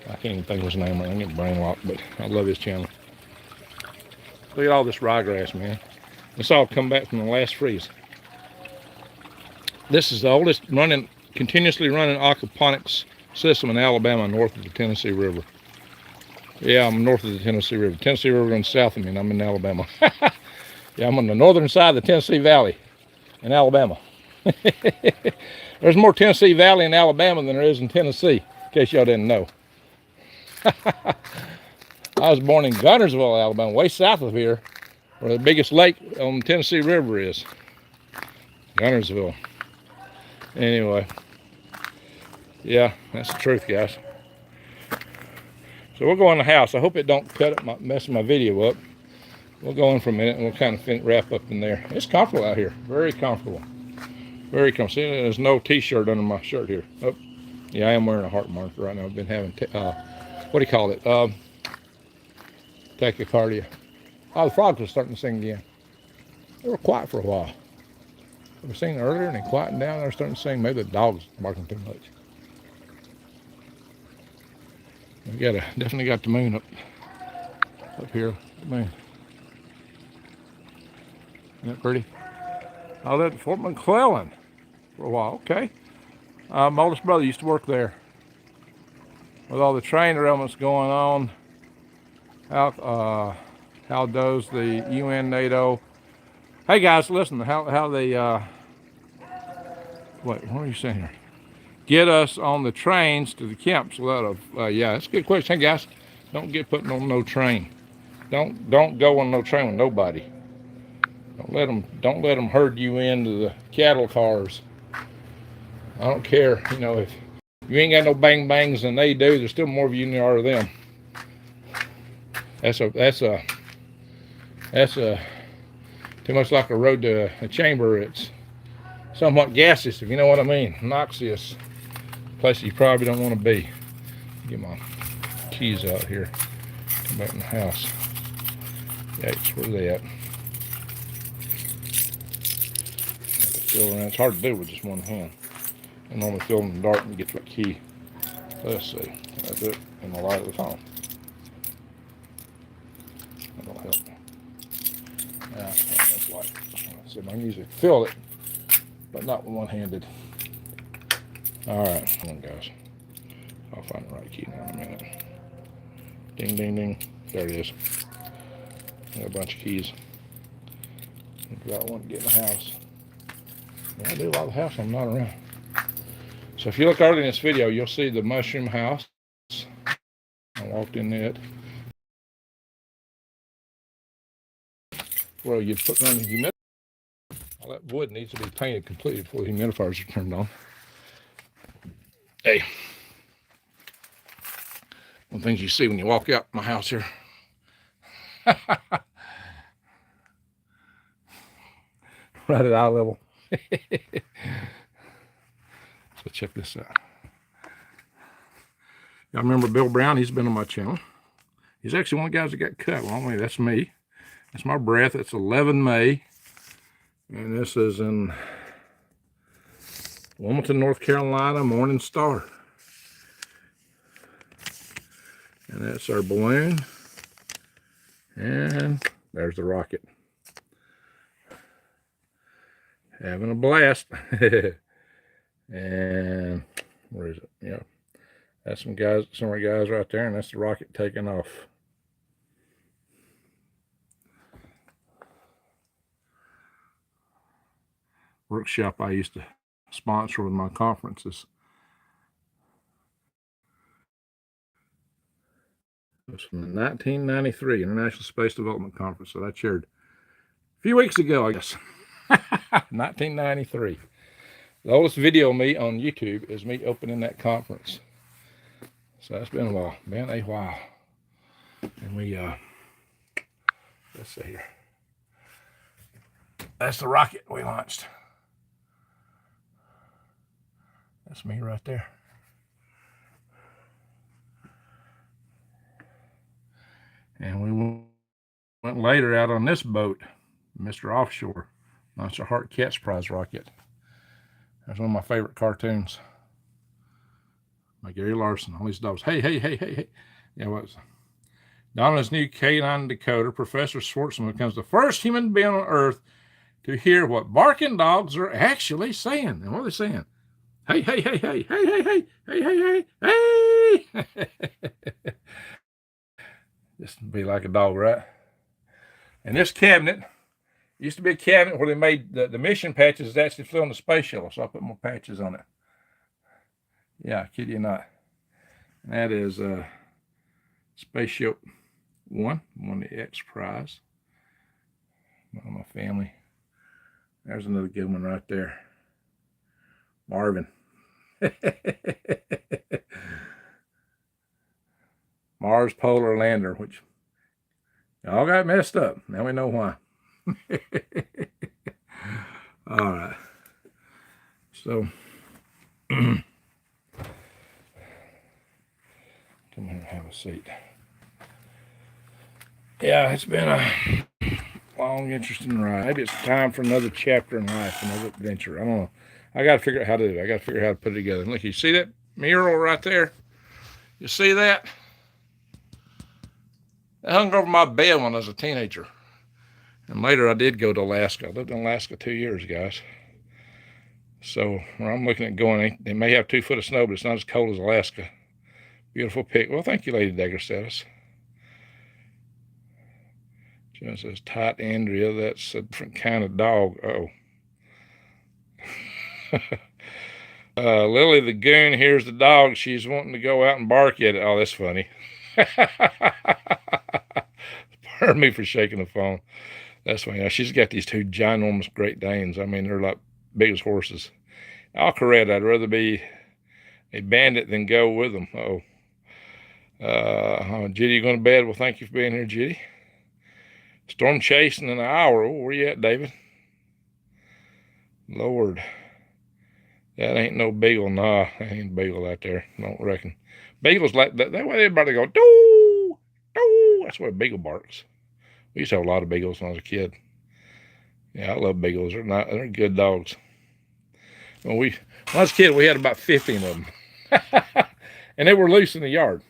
S1: I can't even think of his name. I get brain locked, but I love his channel. Look at all this ryegrass, man. This all come back from the last freeze. This is the oldest continuously running aquaponics system in Alabama, north of the Tennessee River. Yeah, I'm north of the Tennessee River. Tennessee River runs south of me, and I'm in Alabama. Yeah, I'm on the northern side of the Tennessee Valley in Alabama. There's more Tennessee Valley in Alabama than there is in Tennessee, in case y'all didn't know. I was born in Guntersville, Alabama, way south of here, where the biggest lake on the Tennessee River is. Guntersville. Anyway, yeah, that's the truth, guys. So we'll go in the house. I hope it don't cut up mess my video up. We'll go in for a minute and we'll kind of wrap up in there. It's comfortable out here. Very comfortable. Very comfortable. See, there's no t-shirt under my shirt here. Oh, yeah, I am wearing a heart monitor right now. I've been having, what do you call it? Tachycardia. Oh, the frogs are starting to sing again. They were quiet for a while. They were singing earlier and they quieted down. They're starting to sing. Maybe the dog's barking too much. We definitely got the moon up here. The moon. Isn't that pretty? I lived at Fort McClellan for a while. Okay. My oldest brother used to work there. With all the train derailments going on, how does the UN, NATO? Hey guys, listen. How they what are you saying here? Get us on the trains to the camps without a yeah, that's a good question. Hey guys, don't get put on no train. Don't go on no train with nobody. Don't let them herd you into the cattle cars. I don't care, you know, if you ain't got no bang bangs than they do, there's still more of you than there are of them. That's too much like a road to a chamber. It's somewhat gaseous, if you know what I mean. Noxious. Place you probably don't want to be. Get my keys out here. Come back in the house. Yikes, where they at? It's hard to do with just one hand. I normally fill in the dark and get to a key. Let's see. I do it in the light of the phone. That'll help. That's light. So I can usually fill it, but not one-handed. Alright, come on guys. I'll find the right key now in a minute. Ding, ding, ding. There it is. Got a bunch of keys. Got one to get in the house. I do a lot of the house when I'm not around. So if you look early in this video, you'll see the mushroom house. I walked in it. Well, you put on the humidifier. All that wood needs to be painted completely before the humidifiers are turned on. Hey. One of the things you see when you walk out my house here. Right at eye level. So check this out. Y'all remember Bill Brown? He's been on my channel. He's actually one of the guys that got cut along the way. That's me. That's my breath. It's 11 May. And this is in Wilmington, North Carolina, Morning Star. And that's our balloon. And there's the rocket. Having a blast. And where is it? Yeah. That's some of our guys right there, and that's the rocket taking off. Workshop I used to sponsor with my conferences. It was from the 1993 International Space Development Conference that I chaired a few weeks ago, I guess. 1993. The oldest video of me on YouTube is me opening that conference. So that's been a while. Been a while. And we, let's see here. That's the rocket we launched. That's me right there. And we went later out on this boat, Mr. Offshore. Launched a Hart Catch Prize rocket. That's one of my favorite cartoons. By Gary Larson. All these dogs. Hey, hey, hey, hey, hey. Yeah, what was it? Donna's new canine decoder, Professor Schwartzman becomes the first human being on Earth to hear what barking dogs are actually saying. And what are they saying? Hey, hey, hey, hey, hey, hey, hey, hey, hey, hey, hey. Just be like a dog, right? And this cabinet used to be a cabinet where they made the mission patches that actually flew on the space shuttle, so I put more patches on it. Yeah, kid you not. And that is Spaceship One won the X Prize. My family. There's another good one right there. Marvin. Mars Polar Lander, which all got messed up. Now we know why. All right. So, come here and have a seat. Yeah, it's been a long, interesting ride. Maybe it's time for another chapter in life, another adventure. I don't know. I got to figure out how to do it. I got to figure out how to put it together. Look, you see that mural right there? You see that? It hung over my bed when I was a teenager. And later I did go to Alaska. I lived in Alaska 2 years, guys. So where I'm looking at going, they may have 2 foot of snow, but it's not as cold as Alaska. Beautiful pic. Well, thank you, Lady Dagger Status. John says, Tot Andrea, that's a different kind of dog. Lily the Goon hears the dog. She's wanting to go out and bark at it. Oh, that's funny. Pardon me for shaking the phone. That's funny. Now, she's got these 2 ginormous Great Danes. I mean, they're like big as horses. I'll correct. I'd rather be a bandit than go with them. Judy, you going to bed? Well, thank you for being here, Judy. Storm chasing in an hour. Oh, where you at, David? Lord. That ain't no beagle. Nah, that ain't a beagle out there. Don't reckon. Beagles like that. That way everybody go, doo, doo. That's why a beagle barks. We used to have a lot of beagles when I was a kid. Yeah, I love beagles. They're good dogs. When I was a kid, we had about 15 of them. And they were loose in the yard.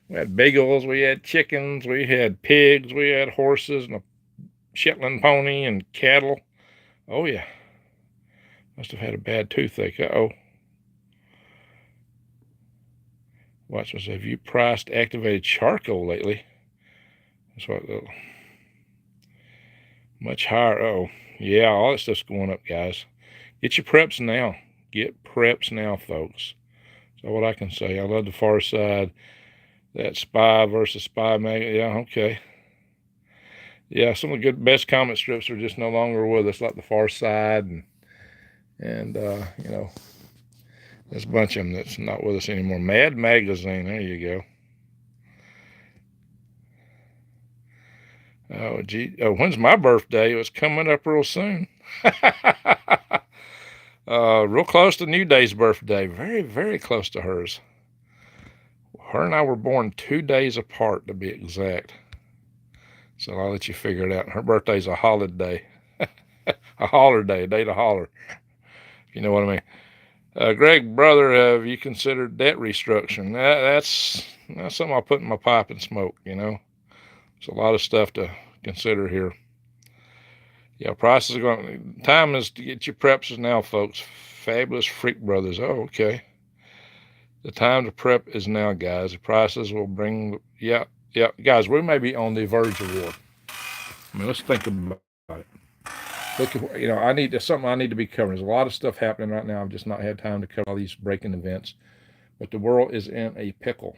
S1: We had beagles, we had chickens, we had pigs, we had horses, and a Shetland pony, and cattle. Oh, yeah. Must have had a bad toothache. Uh-oh. Watch this. Have you priced activated charcoal lately? That's what much higher. Oh, yeah, all that stuff's going up, guys. Get your preps now. Get preps now, folks. That's what I can say. I love the Far Side. That Spy versus Spy mag. Yeah, okay. Yeah, some of the best comic strips are just no longer with us, like the Far Side and you know, there's a bunch of them that's not with us anymore. Mad Magazine, there you go. Oh, gee. Oh, when's my birthday? It's coming up real soon. Real close to New Day's birthday. Very, very close to hers. Her and I were born 2 days apart, to be exact. So I'll let you figure it out. Her birthday's a holiday. A holler day, a day to holler. If you know what I mean. Greg, brother, have you considered debt restructuring? That's something I'll put in my pipe and smoke, you know. There's a lot of stuff to consider here. Yeah, prices are going. Time is to get your preps now, folks. Fabulous Freak Brothers. Oh, okay. The time to prep is now, guys. The prices will bring. Yeah, guys. We may be on the verge of war. I mean, let's think about it. Look, you know, there's something I need to be covering. There's a lot of stuff happening right now. I've just not had time to cover all these breaking events. But the world is in a pickle.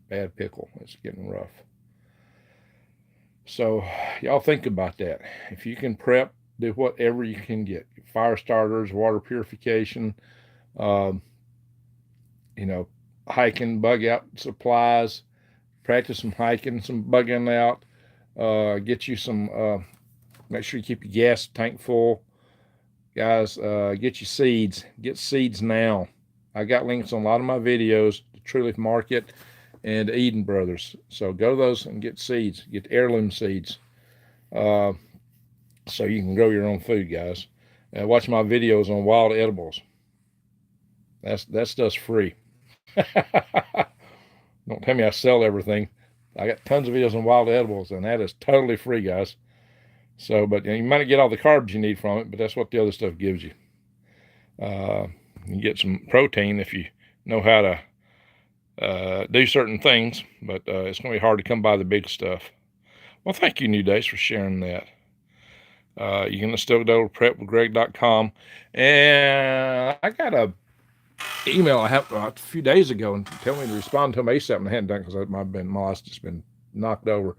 S1: Bad pickle. It's getting rough. So y'all think about that. If you can prep, do whatever you can get. Fire starters, water purification, you know, hiking, bug out supplies, practice some hiking, some bugging out, get you some, make sure you keep your gas tank full. Guys, get your seeds. Get seeds now. I got links on a lot of my videos, the True Leaf Market and Eden Brothers. So go to those and get seeds. Get heirloom seeds. So you can grow your own food, guys. Watch my videos on wild edibles. That stuff's free. Don't tell me I sell everything. I got tons of videos on wild edibles, and that is totally free, guys. So, but you might not get all the carbs you need from it, but that's what the other stuff gives you. You get some protein if you know how to do certain things, but it's going to be hard to come by the big stuff. Well, thank you, New Days, for sharing that. You can still go to prepwithgreg.com. And I got a email I have a few days ago and tell me to respond to them ASAP, and I hadn't done because my life's just been knocked over.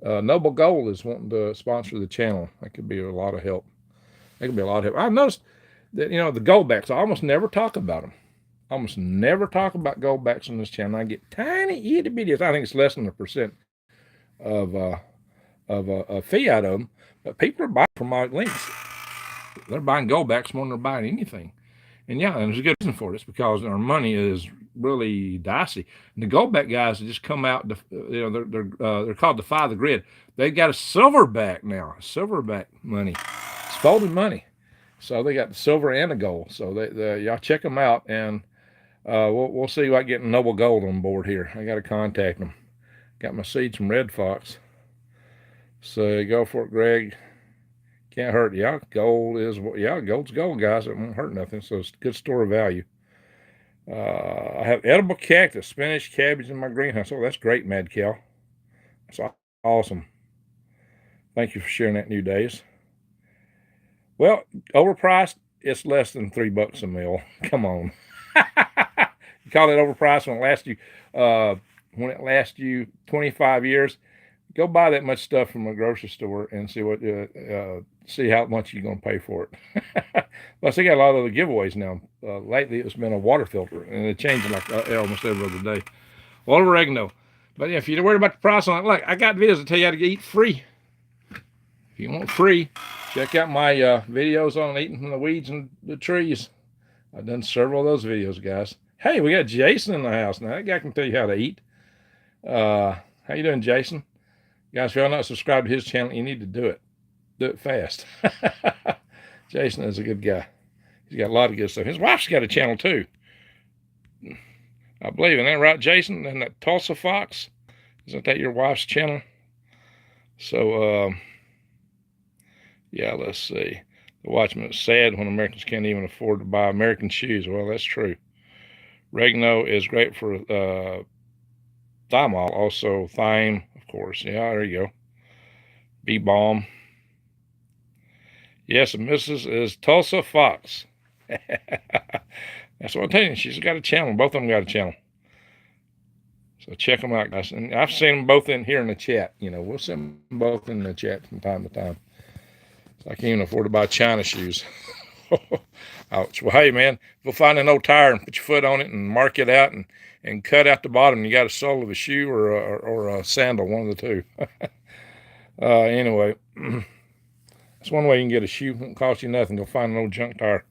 S1: Noble Gold is wanting to sponsor the channel. That could be a lot of help. That could be a lot of help. I've noticed that, the goldbacks, I almost never talk about them. I almost never talk about goldbacks on this channel. I get tiny itty bitties. I think it's less than 1% of a fee out of them. But people are buying from my links. They're buying goldbacks more than they're buying anything. And yeah, and there's a good reason for it. It's because our money is really dicey. And the goldback guys that just come out, they're called Defy the Grid. They've got a silverback now, silverback money. It's folded money. So they got the silver and the gold. So y'all check them out, and we'll see about getting Noble Gold on board here. I got to contact them. Got my seeds from Red Fox. So go for it, Greg. Can't hurt. Yeah, gold's gold, guys. It won't hurt nothing. So it's a good store of value. I have edible cactus, spinach, cabbage in my greenhouse. Oh, that's great, Mad Cow. That's awesome. Thank you for sharing that, New Days. Well, overpriced, it's less than $3 a meal. Come on. You call it overpriced when it lasts you 25 years. Go buy that much stuff from a grocery store and see how much you're going to pay for it. Plus, they got a lot of other giveaways now. Lately, it's been a water filter, and it changes like almost every other day. A lot of oregano. But if you're worried about the price on it, look, I got videos that tell you how to eat free. If you want free, check out my videos on eating from the weeds and the trees. I've done several of those videos, guys. Hey, we got Jason in the house now. That guy can tell you how to eat. How you doing, Jason? Guys, if y'all not subscribed to his channel, you need to do it. Do it fast. Jason is a good guy. He's got a lot of good stuff. His wife's got a channel too. I believe, isn't that right, Jason? And that Tulsa Fox, isn't that your wife's channel? So, yeah, let's see. The Watchman is sad when Americans can't even afford to buy American shoes. Well, that's true. Oregano is great for thymol, also thyme, of course. Yeah, there you go. Bee balm. Yes, and Mrs. is Tulsa Fox. That's what I'm telling you. She's got a channel. Both of them got a channel. So check them out, guys. And I've seen them both in here in the chat. We'll send them both in the chat from time to time. So I can't even afford to buy China shoes. Ouch. Well, hey, man, we'll find an old tire and put your foot on it and mark it out and cut out the bottom. You got a sole of a shoe or a sandal, one of the two. Anyway, that's one way you can get a shoe. It won't cost you nothing. Go find an old junk tire.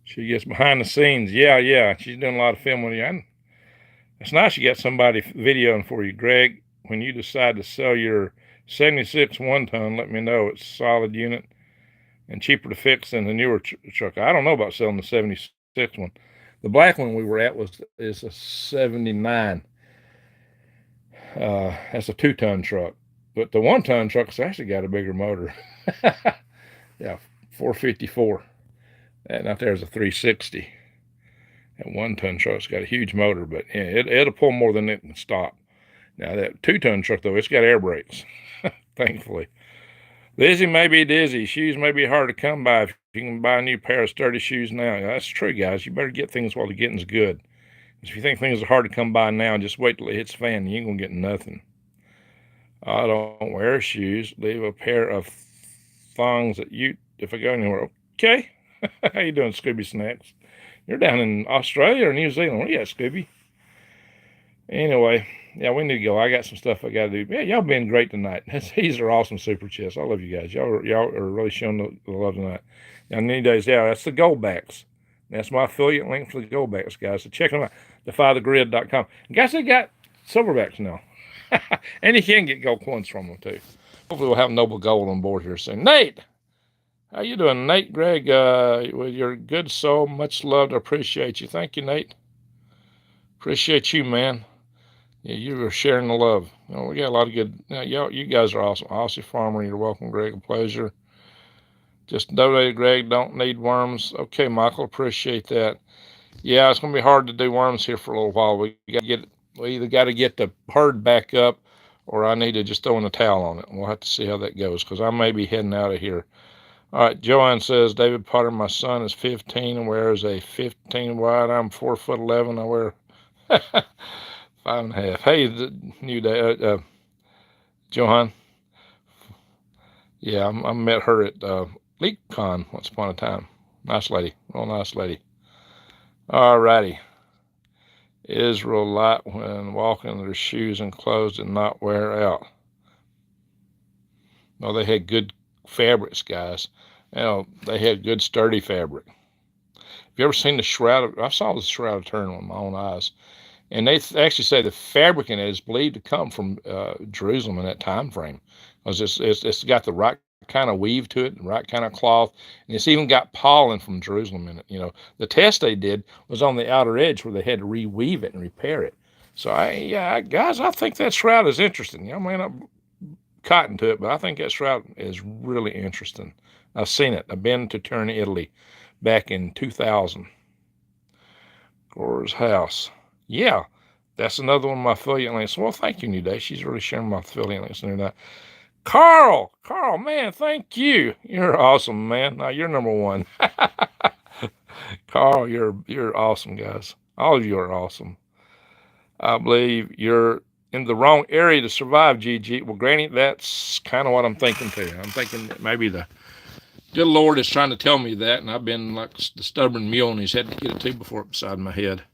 S1: She gets behind the scenes. Yeah. She's doing a lot of filming. Yeah, it's nice you got somebody videoing for you, Greg. When you decide to sell your 76 1-ton, let me know. It's a solid unit and cheaper to fix than the newer truck. I don't know about selling the 76 one. The black one we were at is a 79. That's a 2-ton truck. But the 1-ton truck's actually got a bigger motor. Yeah, 454. That out there is a 360. That 1-ton truck's got a huge motor, but yeah, it'll pull more than it can stop. Now that 2-ton truck, though, it's got air brakes, thankfully. Lizzie may be dizzy. Shoes may be hard to come by if you can buy a new pair of sturdy shoes now. Yeah, that's true, guys. You better get things while the getting's good. If you think things are hard to come by now, just wait till it hits the fan. You ain't going to get nothing. I don't wear shoes. Leave a pair of thongs if I go anywhere. Okay. How you doing, Scooby Snacks? You're down in Australia or New Zealand. Where you at, Scooby? Anyway, yeah, we need to go. I got some stuff I got to do. Yeah, y'all been great tonight. These are awesome super chats. I love you guys. Y'all are really showing the love tonight. Now, New Days, yeah, that's the Goldbacks. That's my affiliate link for the Goldbacks, guys. So check them out. DefyTheGrid.com. And guys, they got silverbacks now. And you can get gold coins from them, too. Hopefully we'll have Noble Gold on board here soon. Nate! How you doing, Nate? Greg, with your good soul, much loved. I appreciate you. Thank you, Nate. Appreciate you, man. Yeah, you are sharing the love. We got a lot of good. You guys are awesome. Aussie Farmer, you're welcome, Greg. A pleasure. Just donated, Greg. Don't need worms. Okay, Michael, appreciate that. Yeah, it's gonna be hard to do worms here for a little while. We either got to get the herd back up, or I need to just throw in the towel on it. We'll have to see how that goes because I may be heading out of here. All right, Joanne says, David Potter, my son is 15 and wears a 15 wide. I'm 4'11". I wear 5.5. Hey, the new day, Joanne. Yeah, I met her at LeapCon once upon a time. Nice lady, real nice lady. All righty. Israelite when walking, their shoes and clothes did not wear out. No, they had good fabrics, guys. You know, they had good sturdy fabric. Have you ever seen the Shroud? I saw the Shroud of Turin with my own eyes. And they actually say the fabric in it is believed to come from Jerusalem in that time frame. Because it's got the right kind of weave to it, the right kind of cloth, and it's even got pollen from Jerusalem in it. You know, the test they did was on the outer edge where they had to reweave it and repair it. So guys, I think that shroud is interesting. I may not cotton to it, but I think that shroud is really interesting. I've seen it. I've been to Turin, Italy, back in 2000. Gora's house. Yeah, that's another one of my affiliate links. Well, thank you, New Day. She's really sharing my affiliate links and that. Carl, man, thank you. You're awesome, man. Now you're number one. Carl, you're awesome, guys. All of you are awesome. I believe you're in the wrong area to survive, GG. Well, Granny, that's kind of what I'm thinking too. I'm thinking that maybe the good Lord is trying to tell me that, and I've been like the stubborn mule in his head to get a tube before it beside my head.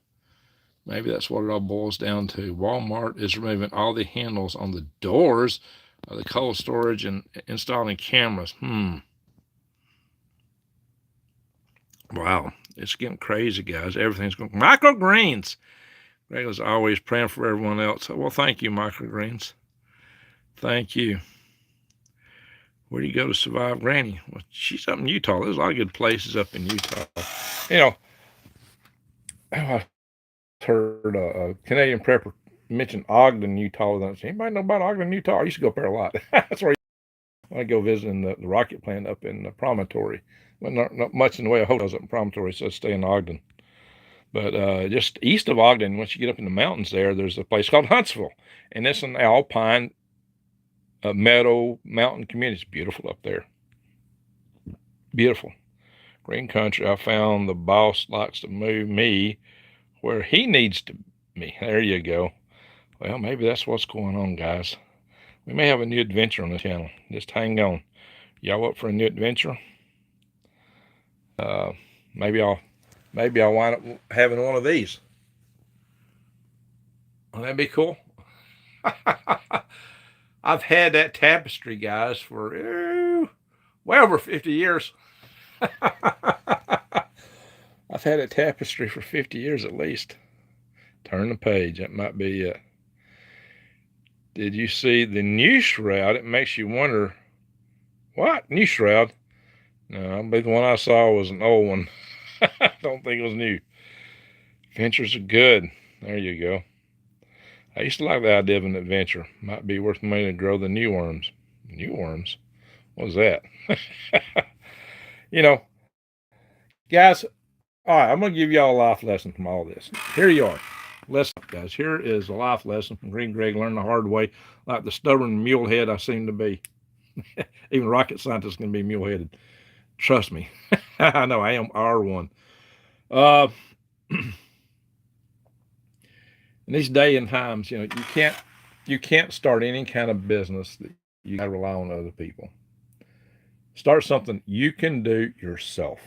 S1: Maybe that's what it all boils down to. Walmart is removing all the handles on the doors of the cold storage and installing cameras. Wow, it's getting crazy, guys. Everything's going. Microgreens. Greg was always praying for everyone else. Well, thank you, Microgreens. Thank you. Where do you go to survive Granny? Well, she's up in Utah. There's a lot of good places up in Utah. You know, I heard a Canadian prepper mention Ogden, Utah. Anybody know about Ogden, Utah? I used to go up there a lot. That's where I go visiting the rocket plant up in the Promontory. Well, not much in the way of hotels up in Promontory, so I stay in Ogden. But just east of Ogden, once you get up in the mountains there's a place called Huntsville. And it's an alpine meadow mountain community. It's beautiful up there. Beautiful. Green country. I found the boss likes to move me where he needs to be. There you go. Well, maybe that's what's going on, guys. We may have a new adventure on the channel. Just hang on. Y'all up for a new adventure? Maybe I'll wind up having one of these. Wouldn't that be cool? I've had that tapestry, guys, for well over 50 years. I've had a tapestry for 50 years at least. Turn the page. That might be it. Did you see the new shroud? It makes you wonder, what? New shroud? No, I believe the one I saw was an old one. I don't think it was new. Adventures are good. There you go. I used to like the idea of an adventure. Might be worth money to grow the new worms. New worms? What's that? You know, guys, all right, I'm going to give y'all a life lesson from all this. Here you are. Listen, guys, here is a life lesson from Green Greg. Learn the hard way, like the stubborn mule head I seem to be. Even rocket scientists can be mule headed. Trust me. I know I am R1. In these day and times, you know, you can't start any kind of business that you got to rely on other people. Start something you can do yourself.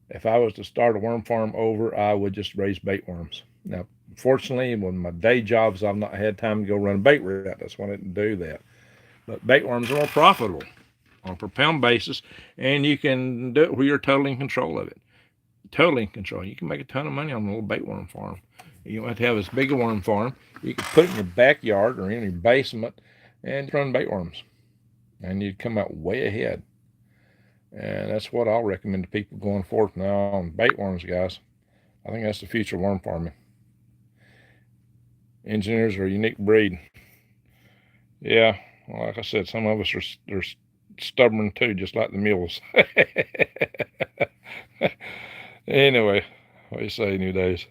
S1: If I was to start a worm farm over, I would just raise bait worms. Now, fortunately, with my day jobs, I've not had time to go run a bait route. That's why I didn't do that. But bait worms are more profitable on a per pound basis, and you can do it where you're totally in control of it. Totally in control. You can make a ton of money on a little bait worm farm. You don't have to have as big a worm farm. You can put it in your backyard or in your basement and run bait worms. And you'd come out way ahead. And that's what I'll recommend to people going forth now on bait worms, guys. I think that's the future of worm farming. Engineers are a unique breed. Yeah, well, like I said, some of us are stubborn too, just like the mules. Anyway, what do you say, New Days?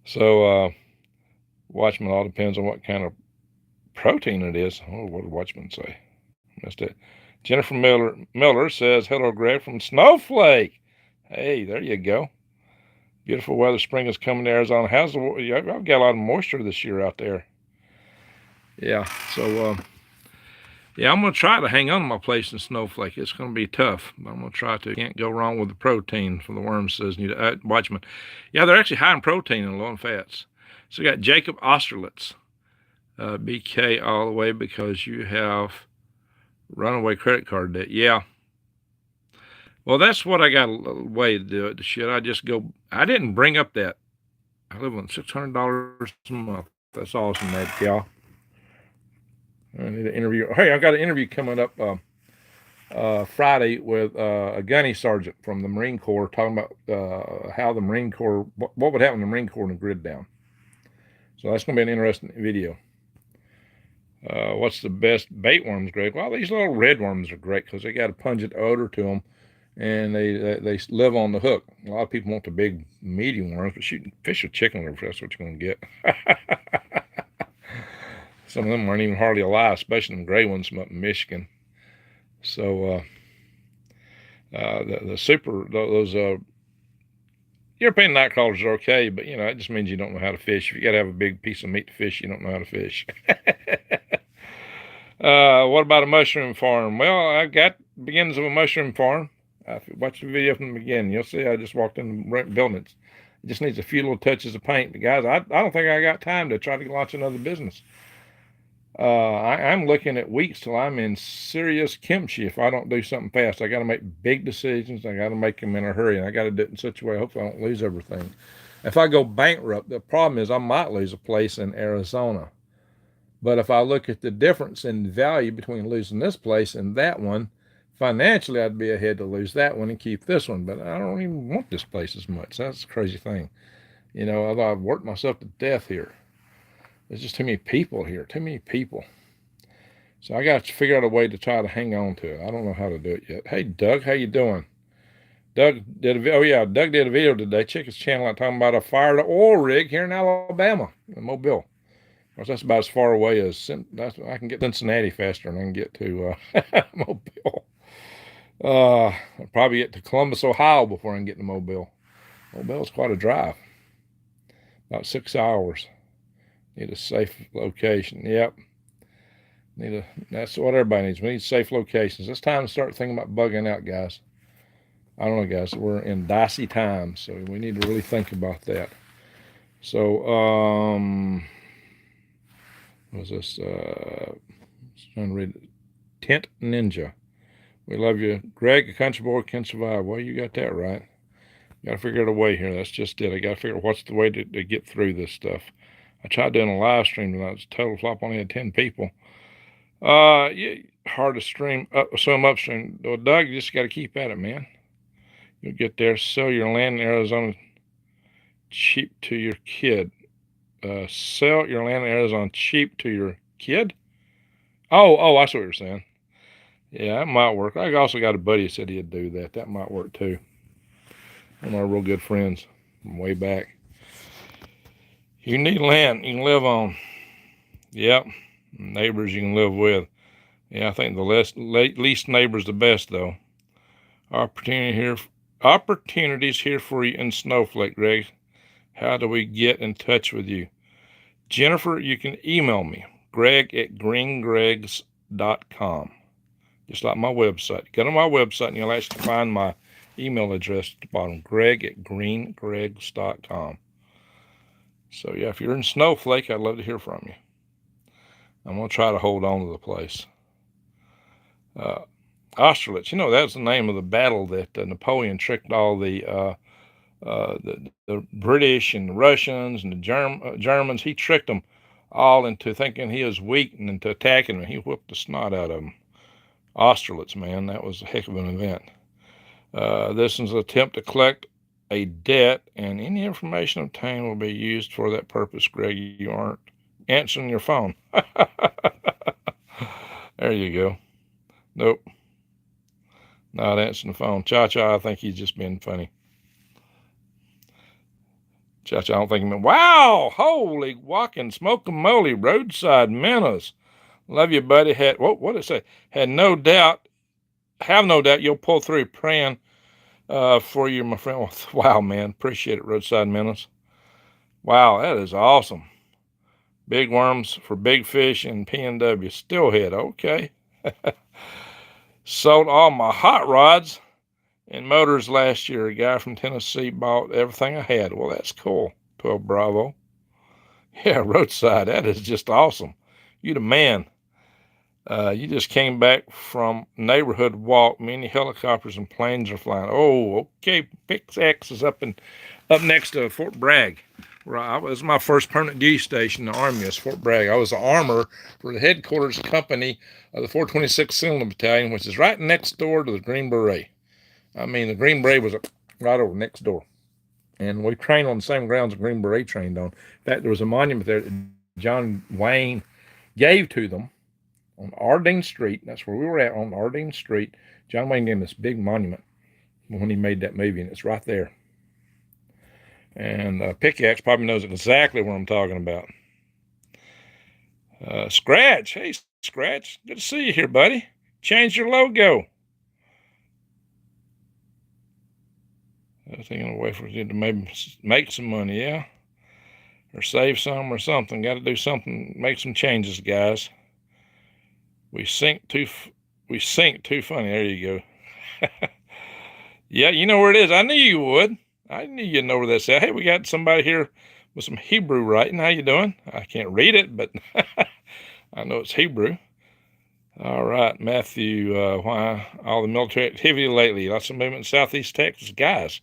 S1: So, Watchman, all depends on what kind of protein it is. Oh, what did Watchman say? Missed it. Jennifer Miller says, hello, Greg, from Snowflake. Hey, there you go. Beautiful weather. Spring is coming to Arizona. I've got a lot of moisture this year out there. Yeah, so, yeah, I'm going to try to hang on to my place in Snowflake. It's going to be tough, but I'm going to try to. Can't go wrong with the protein from the worm, says Watchman. Yeah, they're actually high in protein and low in fats. So we got Jacob Osterlitz, BK all the way because you have runaway credit card debt. Yeah. Well, that's what I got a way to do it. The shit, I didn't bring up that. I live on $600 a month. That's awesome, that gal. I need an interview. Hey, I've got an interview coming up Friday with a gunny sergeant from the Marine Corps talking about how the Marine Corps, what would happen to the Marine Corps in a grid down. So that's going to be an interesting video. What's the best bait worms, Greg? Well, these little red worms are great because they got a pungent odor to them, and they live on the hook. A lot of people want the big medium worms, but shooting fish or chicken liver, that's what you're going to get. Some of them aren't even hardly alive, especially the gray ones from up in Michigan. So those European night crawlers are okay, but you know, it just means you don't know how to fish. If you got to have a big piece of meat to fish, you don't know how to fish. What about a mushroom farm? Well, I got beginnings of a mushroom farm. If you watch the video from the beginning, you'll see I just walked in the buildings. It just needs a few little touches of paint. But guys, I don't think I got time to try to launch another business. I'm looking at weeks till I'm in serious kimchi if I don't do something fast. I got to make big decisions. I got to make them in a hurry, and I got to do it in such a way hopefully I don't lose everything. If I go bankrupt, the problem is I might lose a place in Arizona. But if I look at the difference in value between losing this place and that one, financially I'd be ahead to lose that one and keep this one. But I don't even want this place as much. That's a crazy thing. You know, I've worked myself to death here. There's just too many people here, too many people. So I got to figure out a way to try to hang on to it. I don't know how to do it yet. Hey, Doug, how you doing? Doug did a video today. Check his channel out talking about a fire to oil rig here in Alabama, in Mobile. Of course, that's about as far away as I can get to Cincinnati faster than I can get to Mobile. I'll probably get to Columbus, Ohio before I can get to Mobile. Mobile's quite a drive. About 6 hours. Need a safe location. Yep. That's what everybody needs. We need safe locations. It's time to start thinking about bugging out, guys. I don't know, guys. We're in dicey times, so we need to really think about that. So, what was this? Trying to read it. Tent Ninja. We love you. Greg, a country boy can survive. Well, you got that right. Got to figure out a way here. That's just it. I got to figure out what's the way to get through this stuff. I tried doing a live stream tonight. It was a total flop. Only had 10 people. Yeah, hard to swim upstream. Well, Doug, you just got to keep at it, man. You'll get there. Sell your land in Arizona cheap to your kid. Sell your land in Arizona cheap to your kid? Oh, I see what you're saying. Yeah, that might work. I also got a buddy who said he'd do that. That might work too. One of our real good friends from way back. You need land you can live on. Yep. Neighbors you can live with. Yeah, I think the least neighbors the best, though. Opportunities here for you in Snowflake, Greg. How do we get in touch with you? Jennifer, you can email me, greg@greengregs.com. Just like my website. Go to my website and you'll actually find my email address at the bottom, greg@greengregs.com. So, yeah, if you're in Snowflake, I'd love to hear from you. I'm going to try to hold on to the place. Austerlitz, you know, that's the name of the battle that Napoleon tricked all the British and the Russians and the Germans. He tricked them all into thinking he was weak and into attacking them. He whipped the snot out of them. Austerlitz, man, that was a heck of an event. This is an attempt to collect a debt, and any information obtained will be used for that purpose. Greg, you aren't answering your phone. There you go. Nope. Not answering the phone. Cha-Cha, I think he's just being funny. Cha-Cha, I don't think he meant, wow, holy walking smoke-a-moly, roadside minnows. Love you, buddy. What did it say? Had no doubt have no doubt you'll pull through. Praying for you, my friend. Wow, man. Appreciate it, Roadside Minnows. Wow, that is awesome. Big worms for big fish and PNW. Steelhead. Okay. Sold all my hot rods and motors last year. A guy from Tennessee bought everything I had. Well, that's cool. 12 Bravo. Yeah, Roadside. That is just awesome. You the man. You just came back from neighborhood walk. Many helicopters and planes are flying. Oh, okay. Pickaxe is up next to Fort Bragg. Where it was my first permanent duty station in the Army. Was Fort Bragg. I was the armor for the headquarters company of the 426th Cylinder Battalion, which is right next door to the Green Beret. I mean, the Green Beret was right over next door. And we trained on the same grounds the Green Beret trained on. In fact, there was a monument there that John Wayne gave to them on Ardeen Street. That's where we were at, on Ardeen Street. John Wayne gave this big monument when he made that movie, and it's right there. And Pickaxe probably knows exactly what I'm talking about. Scratch. Hey, Scratch. Good to see you here, buddy. Change your logo. I was thinking a way for you to maybe make some money, yeah? Or save some or something. Got to do something, make some changes, guys. We sink too funny. There you go. Yeah, you know where it is. I knew you would. I knew you'd know where that's at. Hey, we got somebody here with some Hebrew writing. How you doing? I can't read it, but I know it's Hebrew. All right, Matthew. Why all the military activity lately? Lots of movement in Southeast Texas. Guys,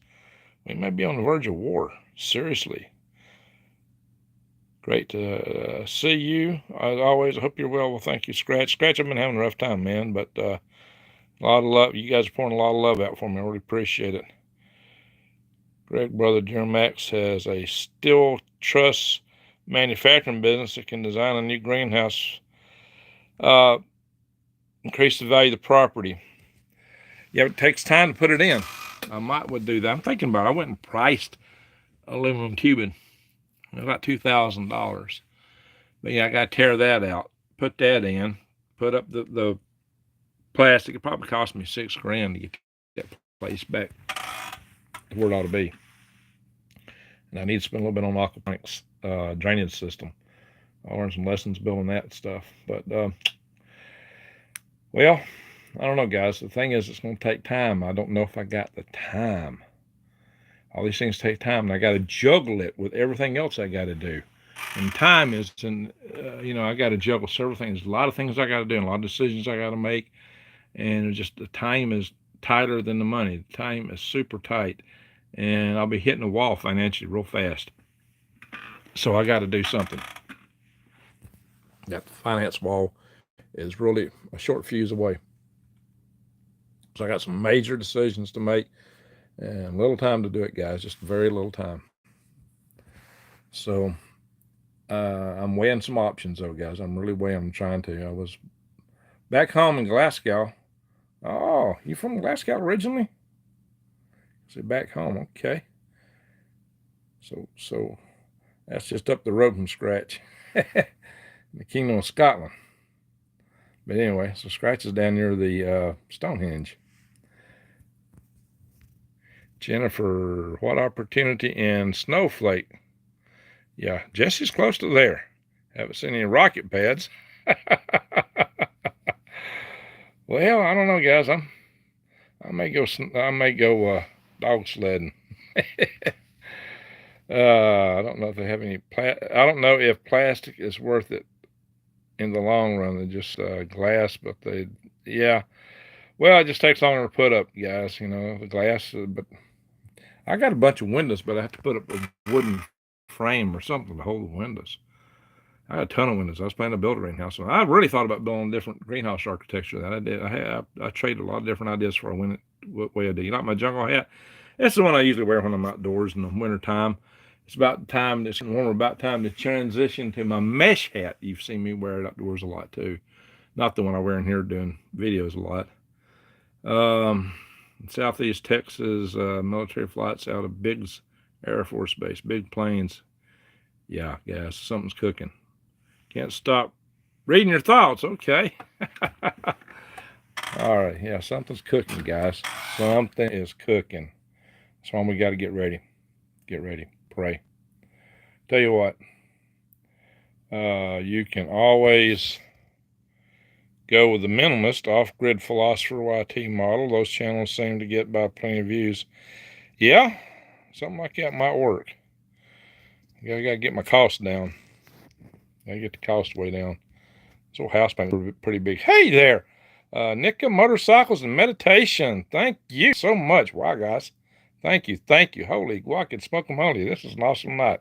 S1: we may be on the verge of war. Seriously. Great to see you. As always, I hope you're well. Well, thank you, Scratch. Scratch, I've been having a rough time, man, but a lot of love. You guys are pouring a lot of love out for me. I really appreciate it. Greg, brother, Jermax has a steel truss manufacturing business that can design a new greenhouse, increase the value of the property. Yeah, it takes time to put it in. I would do that. I'm thinking about it. I went and priced aluminum tubing. About $2,000. But yeah, I got to tear that out, put that in, put up the plastic. It probably cost me $6,000 to get that place back to where it ought to be. And I need to spend a little bit on Aquaponics drainage system. I'll learn some lessons building that stuff. But, well, I don't know, guys. The thing is, it's going to take time. I don't know if I got the time. All these things take time, and I got to juggle it with everything else I got to do. And time is, I got to juggle several things. A lot of things I got to do, and a lot of decisions I got to make. And just the time is tighter than the money. The time is super tight, and I'll be hitting a wall financially real fast. So I got to do something. That finance wall is really a short fuse away. So I got some major decisions to make. And little time to do it, guys. Just very little time. So I'm weighing some options, though, guys. I'm really weighing. I'm trying to. I was back home in Glasgow. Oh, you from Glasgow originally? So back home, okay. So that's just up the road from Scratch, the Kingdom of Scotland. But anyway, so Scratch is down near the Stonehenge. Jennifer, what opportunity in Snowflake? Yeah, Jesse's close to there. Haven't seen any rocket pads. Well, I don't know, guys. I may go dog sledding. I don't know if they have any. I don't know if plastic is worth it in the long run. They're just glass, but yeah. Well, it just takes longer to put up, guys. The glass, but. I got a bunch of windows, but I have to put up a wooden frame or something to hold the windows. I had a ton of windows. I was planning to build a greenhouse. So I really thought about building different greenhouse architecture than I did. I traded a lot of different ideas for what way I do. You like my jungle hat? That's the one I usually wear when I'm outdoors in the wintertime. It's about time, it's warmer, about time to transition to my mesh hat. You've seen me wear it outdoors a lot too. Not the one I wear in here doing videos a lot. Southeast Texas, military flights out of Biggs Air Force Base, big planes. Yeah, guys, something's cooking. Can't stop reading your thoughts. Okay. All right, yeah, something's cooking, guys. Something is cooking. That's why we got to get ready. Get ready. Pray. Tell you what, you can always go with the minimalist off-grid philosopher YT model. Those channels seem to get by plenty of views. Yeah, something like that might work. I gotta get my costs down. Gotta get the cost way down. This old house payment is pretty big. Hey there, Nika Motorcycles and Meditation. Thank you so much. Wow, guys. Thank you. Thank you. Holy guac and smoke 'em holy. This is an awesome night.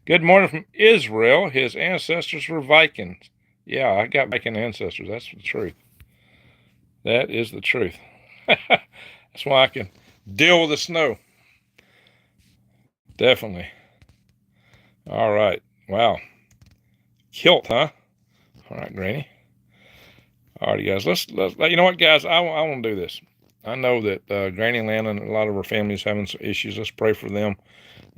S1: Good morning from Israel. His ancestors were Vikings. Yeah, I got Viking ancestors. That's the truth. That is the truth. That's why I can deal with the snow. Definitely. All right. Wow. Kilt, huh? All right, Granny. All right, guys. Let's you know what, guys? I want to do this. I know that Granny Lana and a lot of her family's having some issues. Let's pray for them.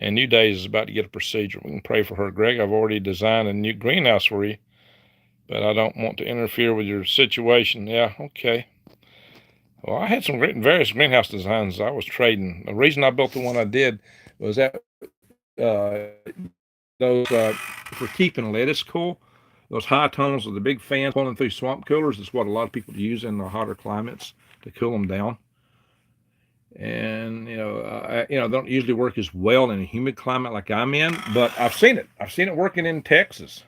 S1: And New Days is about to get a procedure. We can pray for her. Greg, I've already designed a new greenhouse for you, but I don't want to interfere with your situation. Yeah, okay. Well, I had some various greenhouse designs I was trading. The reason I built the one I did was that those for keeping lettuce cool. Those high tunnels with the big fans pulling through swamp coolers is what a lot of people use in the hotter climates to cool them down. And they don't usually work as well in a humid climate like I'm in, but I've seen it. I've seen it working in Texas.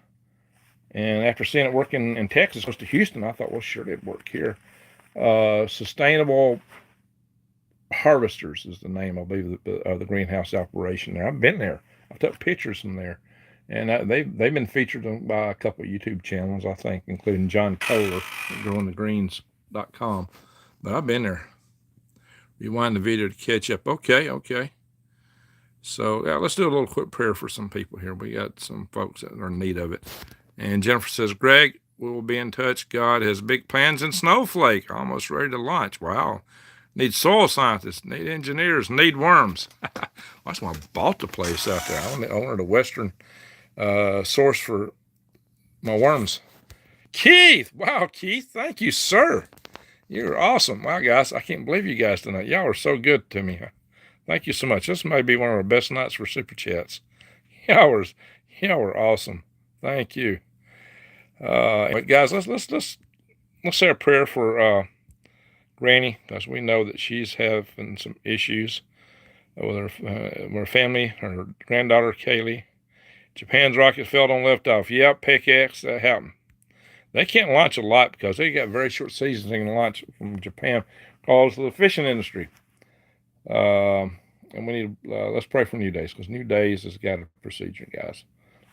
S1: And after seeing it working in Texas, close to Houston, I thought, well, sure, it'd work here. Sustainable Harvesters is the name, I believe, of the greenhouse operation there. I've been there. I took pictures from there. And they've been featured by a couple of YouTube channels, I think, including John Kohler, growingthegreens.com. But I've been there. Rewind the video to catch up. Okay. So yeah, let's do a little quick prayer for some people here. We got some folks that are in need of it. And Jennifer says, Greg, we will be in touch. God has big plans in Snowflake. Almost ready to launch. Wow. Need soil scientists, need engineers, need worms. That's why I bought the place out there. I wanted a Western source for my worms. Keith, wow, Keith, thank you, sir. You're awesome. Wow, guys, I can't believe you guys tonight. Y'all are so good to me. Thank you so much. This may be one of our best nights for Super Chats. Y'all were awesome. Thank you. But guys, let's say a prayer for Granny, because we know that she's having some issues with her family. Her granddaughter, Kaylee. Japan's rockets failed on liftoff. Yep, pickaxe, that happened. They can't launch a lot because they got very short seasons they can launch from Japan because of the fishing industry. And we need, let's pray for New Days, because New Days has got a procedure, guys.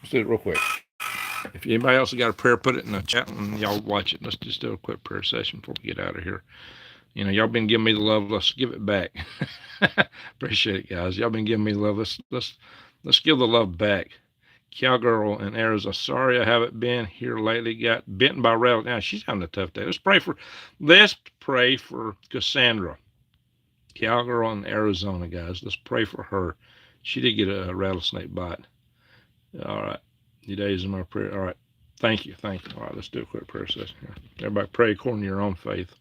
S1: Let's do it real quick. If anybody else has got a prayer, put it in the chat and y'all watch it. Let's just do a quick prayer session before we get out of here. You know, y'all been giving me the love. Let's give it back. Appreciate it, guys. Y'all been giving me the love. Let's give the love back. Cowgirl in Arizona. Sorry I haven't been here lately. Got bitten by a rattle. Now she's having a tough day. Let's pray for Cassandra. Cowgirl in Arizona, guys. Let's pray for her. She did get a rattlesnake bite. All right. New Days in my prayer. All right. Thank you. All right, let's do a quick prayer session here. Everybody pray according to your own faith.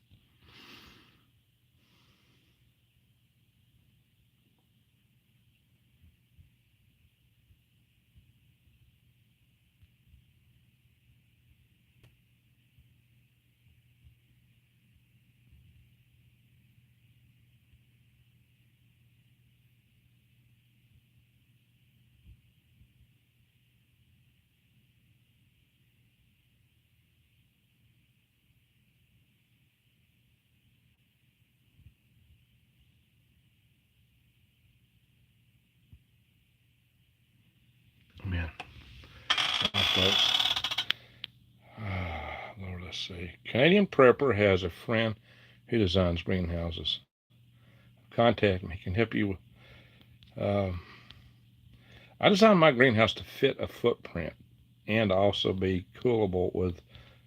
S1: Amen. Lord, let's see. Canadian Prepper has a friend who designs greenhouses. Contact me. He can help you. I designed my greenhouse to fit a footprint and also be coolable with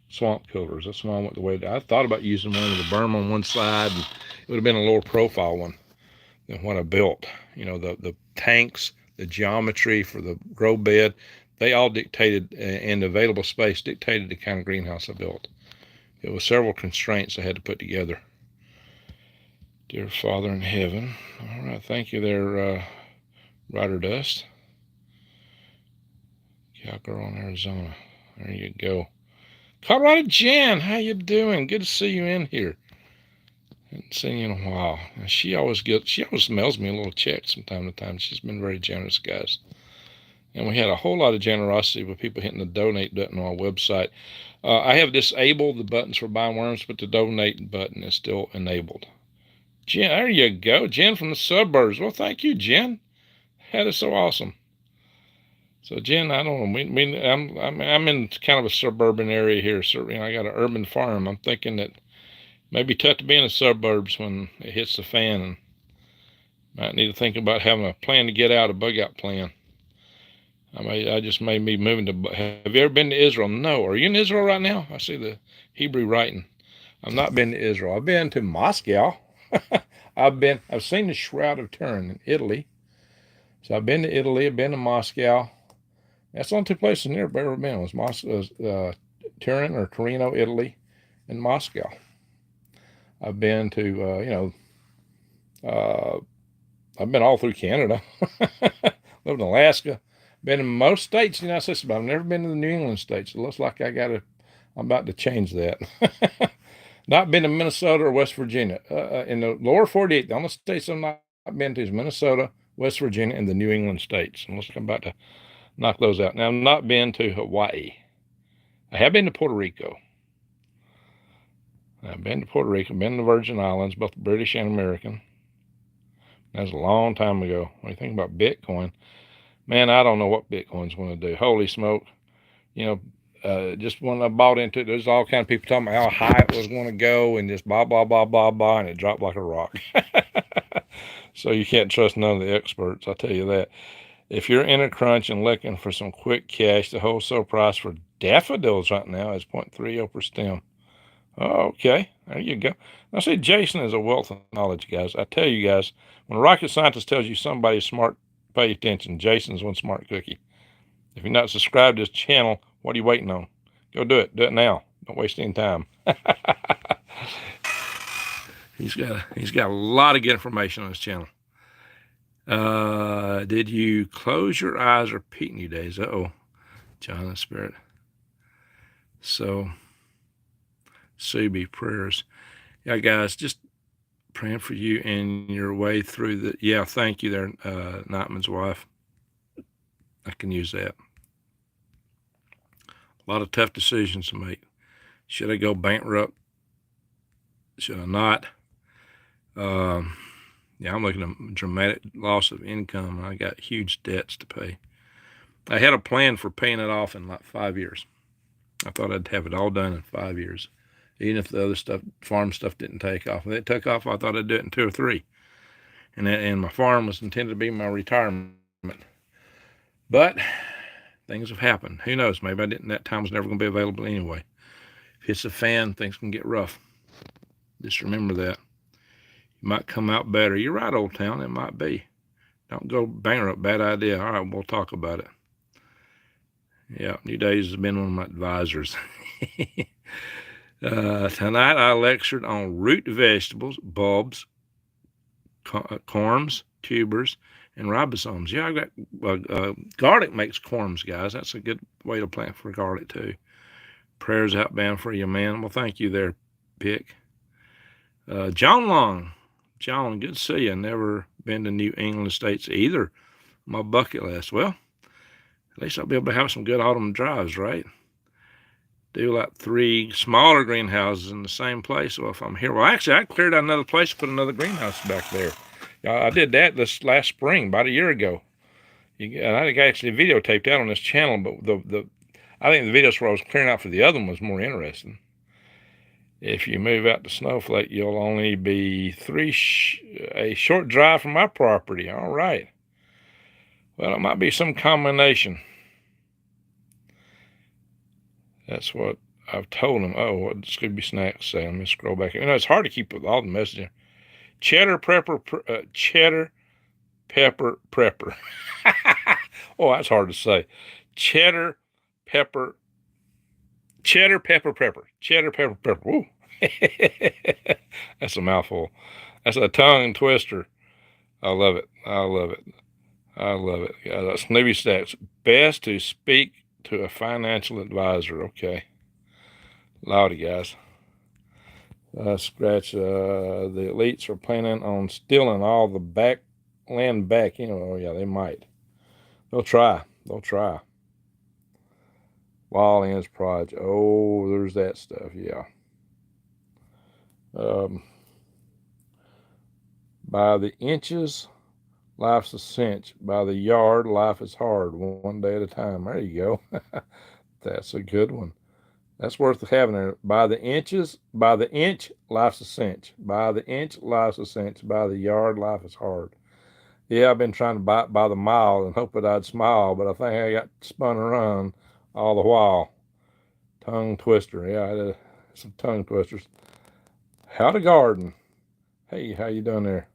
S1: swamp coolers. That's why I went the way I thought about using one with a berm on one side, and it would have been a lower profile one than what I built. You know, the tanks, the geometry for the grow bed, they all dictated, and the available space dictated the kind of greenhouse I built. it was several constraints I had to put together. Dear Father in heaven. All right, thank you there, Rider Dust. Cowgirl in Arizona. There you go. Colorado Jan, how you doing? Good to see you in here. Haven't seen you in a while. She always mails me a little check from time to time. She's been very generous, guys. And we had a whole lot of generosity with people hitting the donate button on our website. I have disabled the buttons for buying worms, but the donate button is still enabled. Jen, there you go. Jen from the suburbs. Well, thank you, Jen. That is so awesome. So, Jen, I don't know. I'm in kind of a suburban area here. So, I got an urban farm. I'm thinking that maybe tough to be in the suburbs when it hits the fan, and might need to think about having a plan to get out, a bug out plan. I just may be moving to. Have you ever been to Israel? No. Are you in Israel right now? I see the Hebrew writing. I've not been to Israel. I've been to Moscow. I've seen the Shroud of Turin in Italy. So I've been to Italy. I've been to Moscow. That's the only two places near I've ever been. Was Turin or Torino, Italy, and Moscow. I've been to I've been all through Canada. Lived in Alaska. Been in most states in the United States, but I've never been to the New England states. It looks like I'm about to change that. Not been to Minnesota or West Virginia. In the lower 48, the only states I've not been to is Minnesota, West Virginia, and the New England states. And I'm about to knock those out. Now, I've not been to Hawaii. I have been to Puerto Rico. I've been to Puerto Rico, been to the Virgin Islands, both British and American. That was a long time ago. When you think about Bitcoin, man, I don't know what Bitcoin's going to do. Holy smoke. Just when I bought into it, there's all kind of people talking about how high it was going to go and just blah, blah, blah, blah, blah, and it dropped like a rock. So you can't trust none of the experts, I'll tell you that. If you're in a crunch and looking for some quick cash, the wholesale price for daffodils right now is 0.30 per stem. Oh, okay, there you go. Now, see, Jason is a wealth of knowledge, guys. I tell you guys, when a rocket scientist tells you somebody's smart, pay attention. Jason's one smart cookie. If you're not subscribed to this channel, what are you waiting on? Go do it. Do it now. Don't waste any time. He's got a lot of good information on his channel. Did you close your eyes or repeat new days? Uh-oh. John the Spirit. So, Subi, prayers. Yeah, guys, just praying for you and your way through the. Yeah, thank you there, Nightman's wife. I can use that. A lot of tough decisions to make. Should I go bankrupt? Should I not? Yeah, I'm looking at a dramatic loss of income, and I got huge debts to pay. I had a plan for paying it off in like 5 years. I thought I'd have it all done in 5 years, even if the other stuff, farm stuff, didn't take off. If it took off, I thought I'd do it in 2 or 3. And my farm was intended to be my retirement. But things have happened. Who knows? Maybe that time was never going to be available anyway. If it's a fan, things can get rough. Just remember that. You might come out better. You're right, Old Town. It might be. Don't go bankrupt. Bad idea. All right, we'll talk about it. Yeah, New Days has been one of my advisors. Tonight I lectured on root vegetables, bulbs, corms, tubers, and ribosomes. Yeah, I got garlic makes corms, guys. That's a good way to plant for garlic too. Prayers outbound for you, man. Well, thank you there, Pick. John Long. John, good to see you. Never been to New England states either. My bucket list. Well, at least I'll be able to have some good autumn drives, right? Do like 3 smaller greenhouses in the same place. Well, if I'm here, well, actually, I cleared out another place to put another greenhouse back there. I did that this last spring, about a year ago. And I think I actually videotaped that on this channel, but I think the videos where I was clearing out for the other one was more interesting. If you move out to Snowflake, you'll only be a short drive from my property. All right. Well, it might be some combination. That's what I've told him. Oh, what Scooby Snacks say? Let me scroll back. It's hard to keep with all the messaging. Cheddar pepper prepper. Oh, that's hard to say. Cheddar pepper Cheddar pepper pepper. Cheddar pepper pepper. Woo. That's a mouthful. That's a tongue twister. I love it. I love it. I love it. Yeah, that's Newbie Stacks. Best to speak to a financial advisor. Okay. Loudy, guys. Scratch. The elites are planning on stealing all the land back. You know, oh yeah, they might. They'll try. They'll try. Wall ends project. Oh, there's that stuff. Yeah. By the inches, life's a cinch. By the yard, life is hard. One day at a time. There you go. That's a good one. That's worth having there. By the inches, by the inch, life's a cinch. By the inch, life's a cinch. By the yard, life is hard. Yeah, I've been trying to buy it by the mile and hope that I'd smile, but I think I got spun around all the while. Tongue twister. Yeah, I had some tongue twisters. How to garden. Hey, how you doing there?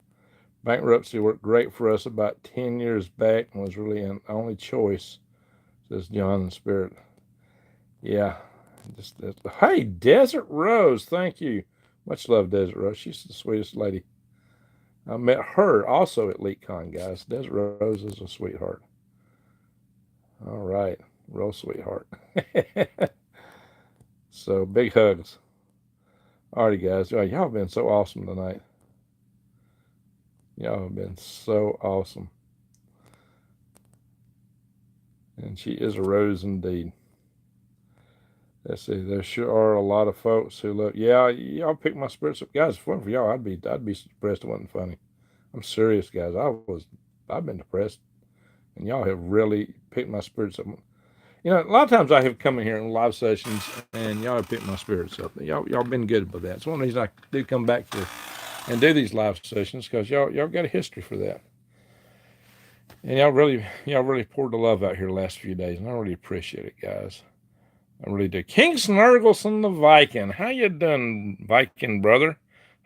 S1: Bankruptcy worked great for us about 10 years back and was really an only choice, says John in Spirit. Yeah. Hey, Desert Rose, thank you. Much love, Desert Rose. She's the sweetest lady. I met her also at LeakCon, guys. Desert Rose is a sweetheart. All right. Real sweetheart. So, big hugs. Alrighty, guys. Y'all have been so awesome tonight. Y'all have been so awesome. And she is a rose indeed. Let's see. There sure are a lot of folks who look. Yeah, y'all pick my spirits up, guys. If it wasn't for y'all, I'd be depressed. It wasn't funny. I'm serious, guys. I've been depressed, and y'all have really picked my spirits up. You know, a lot of times I have come in here in live sessions, and y'all have picked my spirits up. Y'all been good with that. It's one of the reasons I do come back here and do these live sessions, because y'all got a history for that. And y'all really poured the love out here the last few days, and I really appreciate it, guys. I really do. King Snurgleson the Viking. How you doing, Viking brother?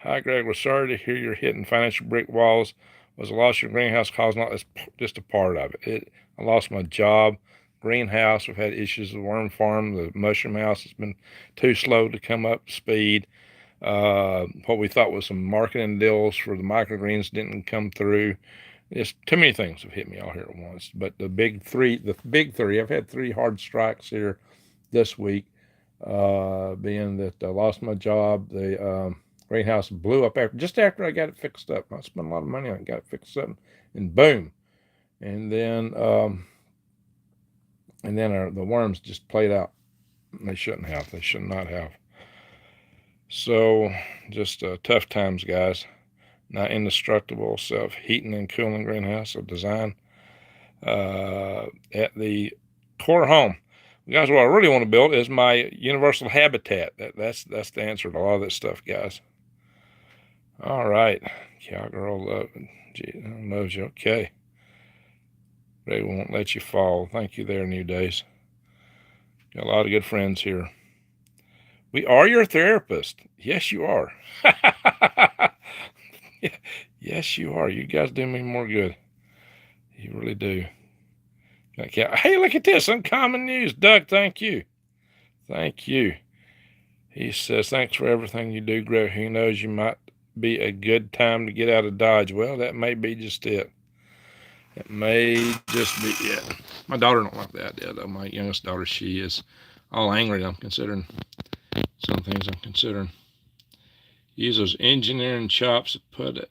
S1: Hi, Greg. We're sorry to hear you're hitting financial brick walls. Was a loss of your greenhouse caused? Not it's just a part of it. I lost my job. Greenhouse. We've had issues with the worm farm. The mushroom house has been too slow to come up to speed. What we thought was some marketing deals for the microgreens didn't come through. It's too many things have hit me all here at once. But the big three, I've had 3 hard strikes here this week, being that I lost my job. The greenhouse blew up just after I got it fixed up. I spent a lot of money on it, got it fixed up, and boom. And then the worms just played out. They shouldn't have. They should not have. So just tough times, guys. Not indestructible self-heating and cooling greenhouse of design at the core home. Guys, what I really want to build is my universal habitat. That's the answer to a lot of this stuff, guys. All right. Cowgirl loves you. Okay. They won't let you fall. Thank you there, New Days. Got a lot of good friends here. We are your therapist. Yes, you are. Yes, you are. You guys do me more good. You really do. Hey, look at this. Uncommon news. Doug, thank you. Thank you. He says, thanks for everything you do, Greg. Who knows, you might be a good time to get out of Dodge. Well, that may be just it. It may just be it. My daughter don't like that idea, though. My youngest daughter, she is all angry. I'm considering some things I'm considering. Use those engineering chops to put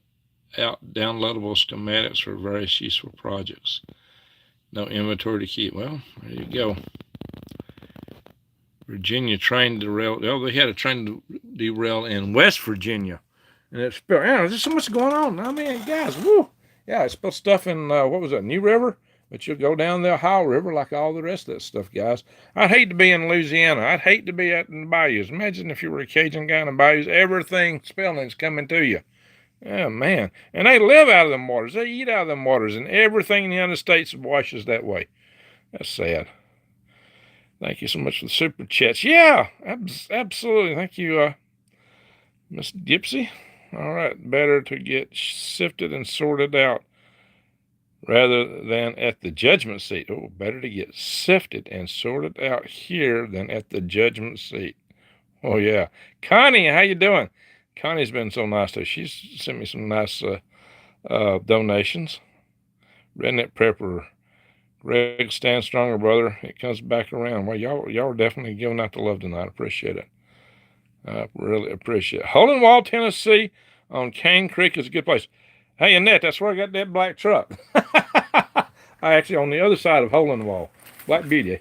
S1: out downloadable schematics for various useful projects. No inventory to keep. Well, there you go. Virginia train derailed. Oh, they had a train derail in West Virginia. And it spilled. Yeah, there's so much going on. I mean, guys, woo. Yeah, it spilled stuff in, what was it, New River? But you'll go down the Ohio River like all the rest of that stuff, guys. I'd hate to be in Louisiana. I'd hate to be out in the bayous. Imagine if you were a Cajun guy in the bayous, everything spilling's coming to you. Oh, man. And they live out of them waters. They eat out of them waters. And everything in the United States washes that way. That's sad. Thank you so much for the super chats. Yeah, absolutely. Thank you, Miss Gypsy. All right. Better to get sifted and sorted out. rather than at the judgment seat. Oh, better to get sifted and sorted out here than at the judgment seat. Oh, yeah. Connie, how you doing? Connie's been so nice, though. She's sent me some nice donations. Redneck Prepper. Greg, stand stronger, brother. It comes back around. Well, y'all are definitely giving out the love tonight. Appreciate it. I really appreciate it. Hole in Wall, Tennessee on Cane Creek is a good place. Hey, Annette, that's where I got that black truck. I actually, on the other side of Hole in the Wall, Black Beauty,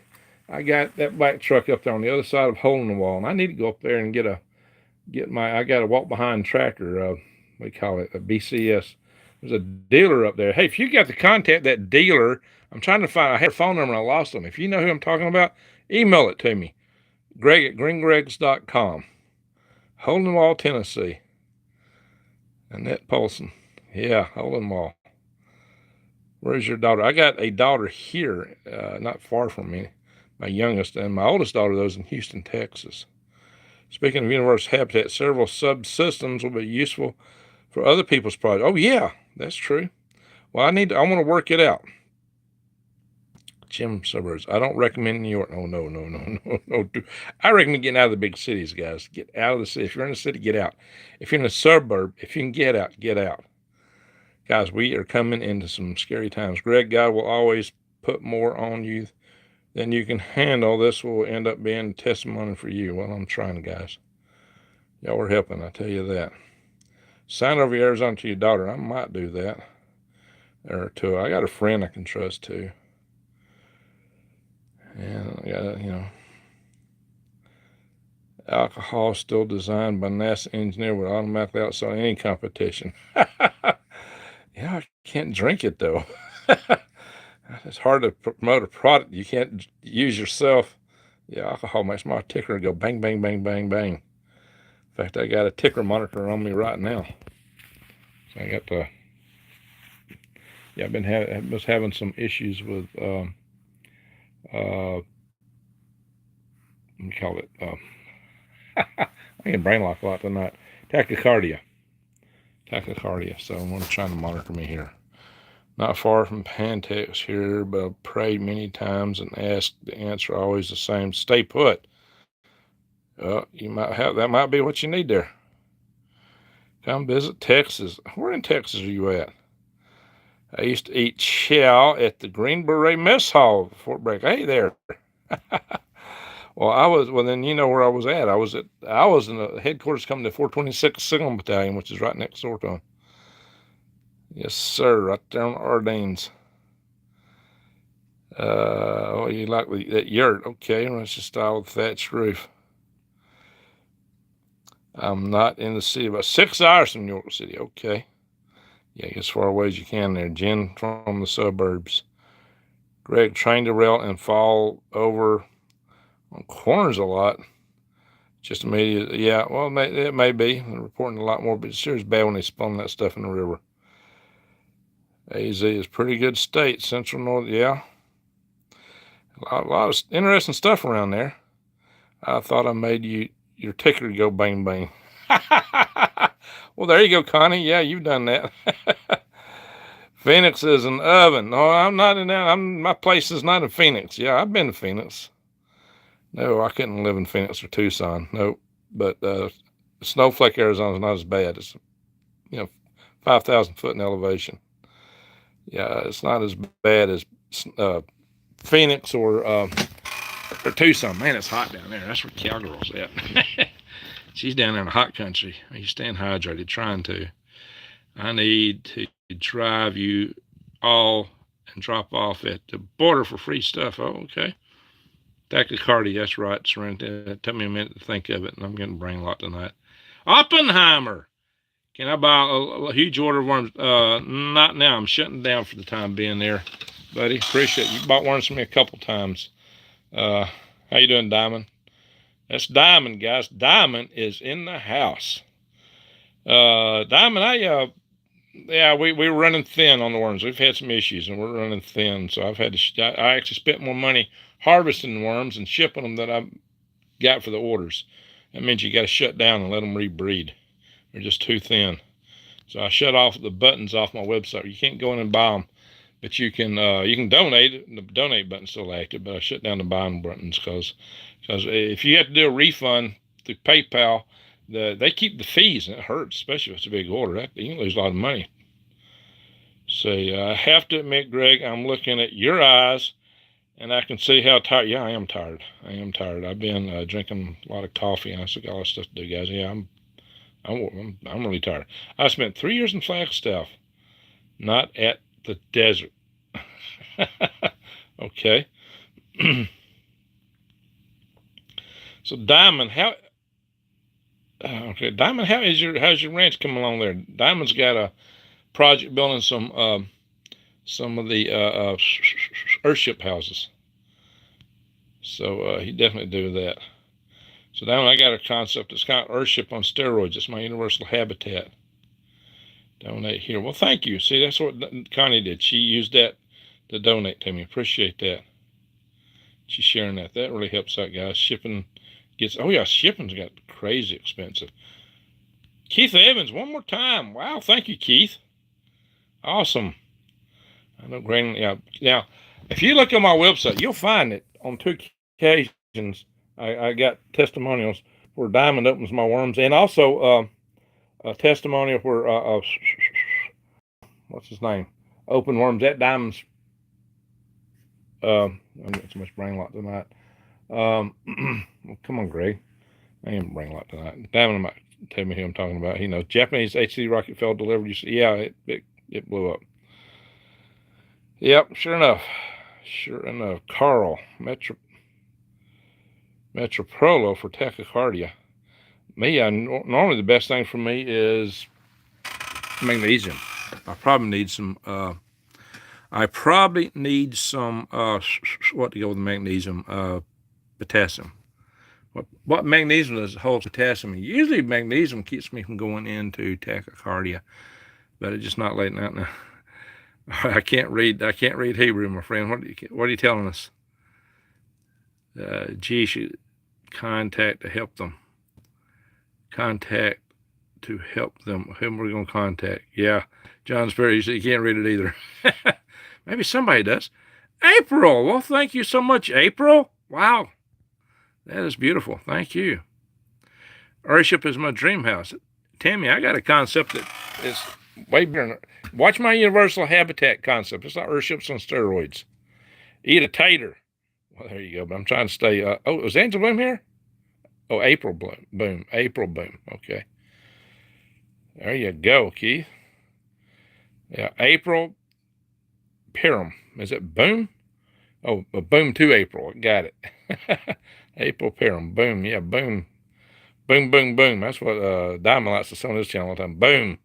S1: I got that black truck up there on the other side of Hole in the Wall, and I need to go up there and I got a walk behind tractor, we call it a BCS. There's a dealer up there. Hey, if you got to contact that dealer, I'm trying to find, I had a phone number and I lost them. If you know who I'm talking about, email it to me. Greg@greengregs.com. Hole in the Wall, Tennessee. Annette Paulson. Yeah, Hole in the Wall. Where's your daughter? I got a daughter here, not far from me, my youngest, and my oldest daughter, though, is in Houston, Texas. Speaking of universal habitat, several subsystems will be useful for other people's projects. Oh, yeah, that's true. Well, I want to work it out. Jim Suburbs. I don't recommend New York. Oh, no. I recommend getting out of the big cities, guys. Get out of the city. If you're in the city, get out. If you're in a suburb, if you can get out, get out. Guys, we are coming into some scary times. Greg, God will always put more on you than you can handle. This will end up being testimony for you. Well, I'm trying, guys. Y'all are helping, I tell you that. Sign over Arizona to your daughter. I might do that. Or to, I got a friend I can trust too. And I got, alcohol still designed by NASA engineer would automatically outsell any competition. Yeah, I can't drink it though. It's hard to promote a product you can't use yourself. Yeah, alcohol makes my ticker go bang, bang, bang, bang, bang. In fact, I got a ticker monitor on me right now. So I got to, yeah, I was having some issues with, what do you call it? I get brain lock a lot tonight. Tachycardia. So I'm trying to monitor me here. Not far from Pantex here, but I've prayed many times and asked the answer always the same. Stay put. You might have, that might be what you need there. Come visit Texas. Where in Texas are you at? I used to eat chow at the Green Beret Mess Hall before break. Hey there. Well, then you know where I was at. I was in the headquarters coming to 426th Signal Battalion, which is right next door to them. Yes, sir, right there on Ardennes. You like that yurt? Okay, let's just style with thatched roof. I'm not in the city, about 6 hours from New York City. Okay. Yeah, get as far away as you can there. Jen from the suburbs. Greg, train to rail and fall over on corners a lot. Just immediate. Yeah, well, it may be. They're reporting a lot more, but it's sure is bad when they spawn that stuff in the river. AZ is pretty good state. Central North, yeah. A lot of interesting stuff around there. I thought I made your ticker go bang bang. Well, there you go, Connie. Yeah, you've done that. Phoenix is an oven. No, I'm not in that. My place is not in Phoenix. Yeah, I've been to Phoenix. No, I couldn't live in Phoenix or Tucson. Nope. But Snowflake, Arizona is not as bad. It's 5,000 foot in elevation. Yeah, it's not as bad as Phoenix or Tucson. Man, it's hot down there. That's where Cowgirl's at. She's down there in the hot country. You're staying hydrated, trying to. I need to drive you all and drop off at the border for free stuff. Oh, okay. Tachycardia, that's right, Serenity. It took me a minute to think of it, and I'm getting brain locked tonight. Oppenheimer! Can I buy a huge order of worms? Not now. I'm shutting down for the time being there, buddy. Appreciate it. You bought worms from me a couple times. How you doing, Diamond? That's Diamond, guys. Diamond is in the house. Diamond, we were running thin on the worms. We've had some issues, and we're running thin. So I've had to. I actually spent more money harvesting the worms and shipping them than I got for the orders. That means you got to shut down and let them rebreed. They're just too thin. So I shut off the buttons off my website. You can't go in and buy them. But you can donate. The donate button's still active, but I shut down the buying buttons because if you have to do a refund through PayPal, they keep the fees, and it hurts, especially if it's a big order. You can lose a lot of money. So I have to admit, Greg, I'm looking at your eyes, and I can see how tired. Yeah, I am tired. I am tired. I've been drinking a lot of coffee, and I still got a lot of stuff to do, guys. Yeah, I'm really tired. I spent 3 years in Flagstaff, not at the desert. Okay. So Diamond, Diamond, how's your ranch coming along there? Diamond's got a project building some of the earthship houses. So he definitely do that. So Diamond, I got a concept. It's kind of earthship on steroids. It's my universal habitat. Donate here. Well, thank you. See, that's what Connie did. She used that to donate to me. Appreciate that. She's sharing that. That really helps out, guys. Shipping's got crazy expensive. Keith Evans, one more time. Wow, thank you, Keith. Awesome. I know Granny. Yeah. Now, if you look on my website, you'll find it on 2 occasions. I got testimonials where Diamond opens my worms, and also a testimonial where what's his name? Open worms at Diamond's. I'm getting so much brain lock tonight. Well, come on, Greg. I ain't brain lock tonight. Diamond might tell me who I'm talking about. He knows. Japanese HC rocket failed delivered. Yeah, it blew up. Yep, sure enough. Carl, Metroprolo for tachycardia. Normally the best thing for me is magnesium. I probably need some what to go with magnesium, potassium. What magnesium does hold potassium? Usually magnesium keeps me from going into tachycardia, but it's just not late night now. I can't read Hebrew, my friend. What are you telling us? Should contact to help them. Contact to help them. Whom we're going to contact? Yeah, John's very easy. You can't read it either. Maybe somebody does. April. Well, thank you so much, April. Wow, that is beautiful. Thank you. Earthship is my dream house. Tammy, I got a concept that is way better. Watch my universal habitat concept. It's like earthships on steroids. Eat a tater. Well, there you go. But I'm trying to stay. Was Angel Bloom here? Oh, April Boom. April Boom. Okay. There you go, Keith. Yeah, April Pyram. Is it Boom? Oh, Boom to April. Got it. April Pyram. Boom. Yeah, Boom. Boom, boom, boom. That's what Diamond likes to say on this channel all the time. Boom.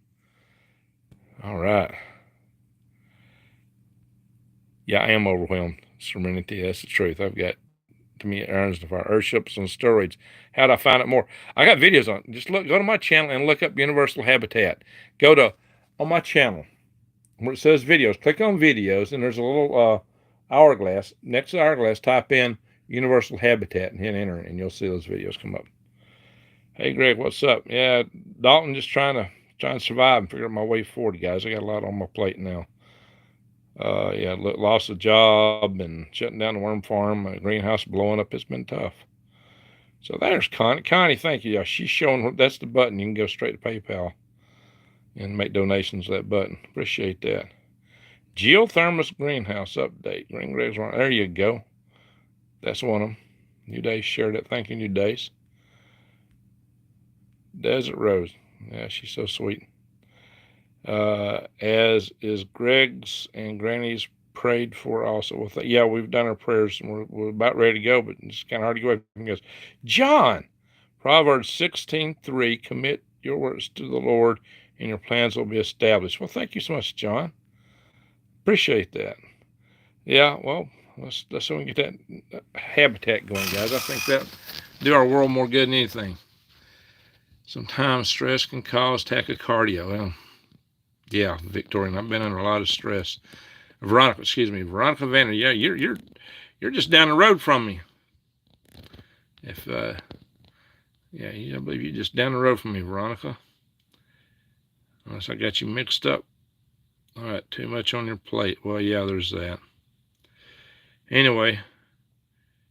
S1: All right. Yeah, I am overwhelmed. Serenity, that's the truth. I've got, to me, irons of our earthships on steroids. How do I find out more? I got videos on it. Just go to my channel and look up Universal Habitat. On my channel where it says videos. Click on videos, and there's a little hourglass. Next to the hourglass, type in Universal Habitat and hit enter, and you'll see those videos come up. Hey, Greg, what's up? Yeah, Dalton, just trying to survive and figure out my way forward, guys. I got a lot on my plate now. Yeah, lost a job and shutting down the worm farm, a greenhouse blowing up. It's been tough. So there's Connie. Connie, thank you. Yeah, she's showing, that's the button. You can go straight to PayPal and make donations to that button. Appreciate that. Geothermal greenhouse update. Green Greg's one. There you go. That's one of them. New Days shared it. Thank you, New Days. Desert Rose. Yeah, she's so sweet. As is Greg's and Granny's prayed for also. Well, yeah, we've done our prayers and we're about ready to go, but it's kind of hard to go away from this. John, Proverbs 16:3, commit your works to the Lord and your plans will be established. Well, thank you so much, John. Appreciate that. Yeah, well, let's see if we can get that habitat going, guys. I think that do our world more good than anything. Sometimes stress can cause tachycardia. Well, yeah, Victorian, I've been under a lot of stress. Veronica Vanner, yeah, you're just down the road from me. If yeah, I believe you're just down the road from me, Veronica. Unless I got you mixed up. All right, too much on your plate. Well, yeah, there's that. Anyway,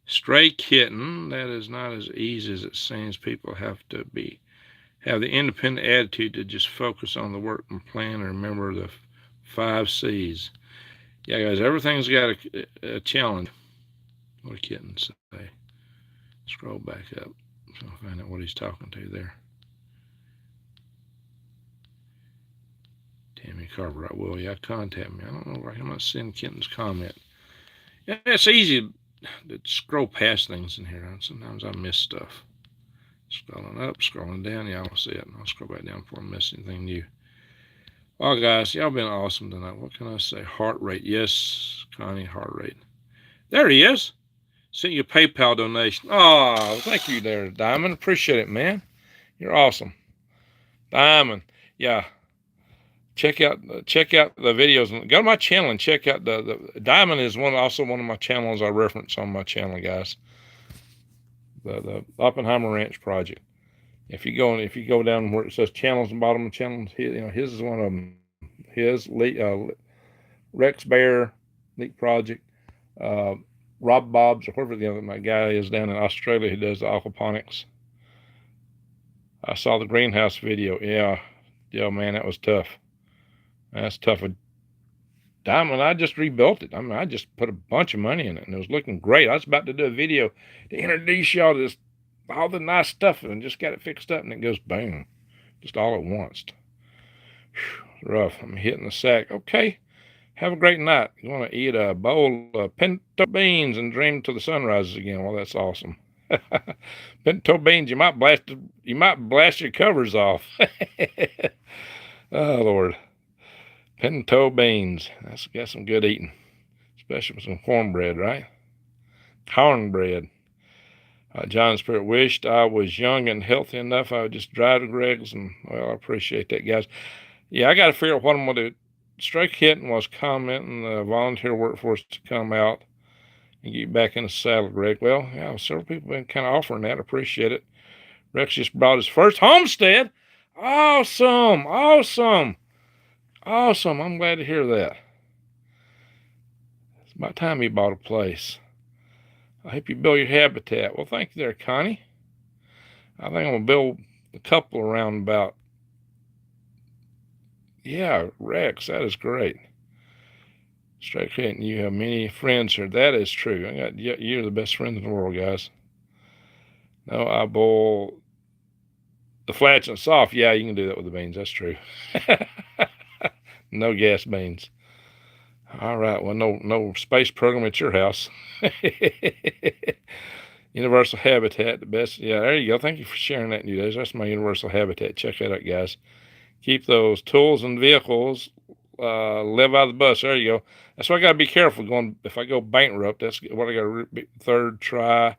S1: stray kitten, that is not as easy as it seems. People have to have the independent attitude to just focus on the work and plan and remember the 5 C's. Yeah, guys, everything's got a challenge. What do kittens say? Scroll back up so I'll find out what he's talking to there. Tammy Carver, I will. Yeah, contact me. I don't know why I'm not seeing Kenton's comment. Yeah, it's easy to scroll past things in here. Sometimes I miss stuff. Scrolling up, scrolling down. Yeah, I don't see it. I'll scroll back down before I miss anything new. Well, guys, y'all been awesome tonight. What can I say? Heart rate. Yes, Connie, heart rate. There he is. Sent you a PayPal donation. Oh, thank you there, Diamond. Appreciate it, man. You're awesome. Diamond. Yeah. Check out the videos. Go to my channel and check out the Diamond is also one of my channels I reference on my channel, guys. The Oppenheimer Ranch project. If you go down where it says channels, and bottom of channels, his is one of them. His Rex Bear, Neat Project, Rob Bob's, or whoever my guy is down in Australia who does the aquaponics. I saw the greenhouse video. Yeah, man, that was tough. That's tough. Diamond, I just rebuilt it. I mean, I just put a bunch of money in it, and it was looking great. I was about to do a video to introduce y'all to all the nice stuff, and just got it fixed up, and it goes boom, just all at once. Whew, rough. I'm hitting the sack. Okay, have a great night. You want to eat a bowl of pinto beans and dream till the sun rises again? Well, that's awesome. Pinto beans, you might blast your covers off. Oh Lord. Pinto beans. That's got some good eating, especially with some cornbread, right? Cornbread. John Spirit wished I was young and healthy enough. I would just drive to Greg's, and well, I appreciate that, guys. Yeah, I got to figure out what I'm gonna do. Stray Kitten was commenting the volunteer workforce to come out and get back in the saddle, Greg. Well, yeah, several people have been kind of offering that. I appreciate it. Rex just brought his first homestead. Awesome. I'm glad to hear that. It's about time you bought a place. I hope you build your habitat. Well, thank you there, Connie. I think I'm going to build a couple around about. Yeah, Rex, that is great. Straight Kitten, you have many friends here. That is true. You're the best friends in the world, guys. No, I boil the flats and soft. Yeah, you can do that with the beans. That's true. No gas beans. All right. Well, no space program at your house. Universal Habitat, the best. Yeah, there you go. Thank you for sharing that, New Days. That's my Universal Habitat. Check that out, guys. Keep those tools and vehicles. Live out of the bus. There you go. That's why I got to be careful going. If I go bankrupt, that's what I got to third try.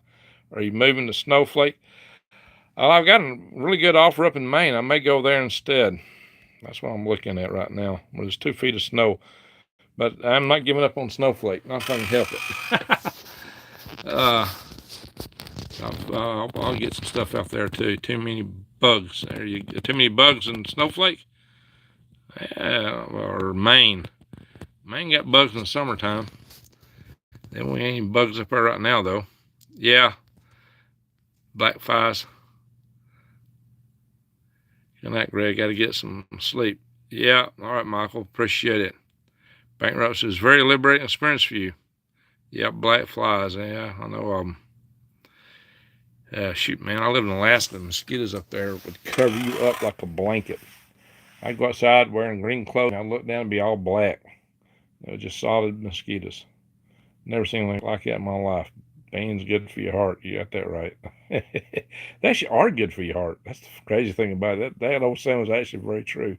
S1: Are you moving to Snowflake? I've got a really good offer up in Maine. I may go there instead. That's what I'm looking at right now. Well, there's 2 feet of snow. But I'm not giving up on Snowflake. Not if I can help it. I'll get some stuff out there too. Too many bugs. Too many bugs in Snowflake? Yeah, or Maine. Maine got bugs in the summertime. Then we ain't any bugs up there right now though. Yeah. Black flies. Good night, Greg. Got to get some sleep. Yeah. All right, Michael. Appreciate it. Bankruptcy is a very liberating experience for you. Yep, black flies. Yeah, I know of them. Shoot, man, I live in Alaska. The mosquitoes up there would cover you up like a blanket. I'd go outside wearing green clothes, and I'd look down and be all black. They were just solid mosquitoes. Never seen anything like that in my life. Beans good for your heart. You got that right. They actually are good for your heart. That's the crazy thing about it. That old saying was actually very true.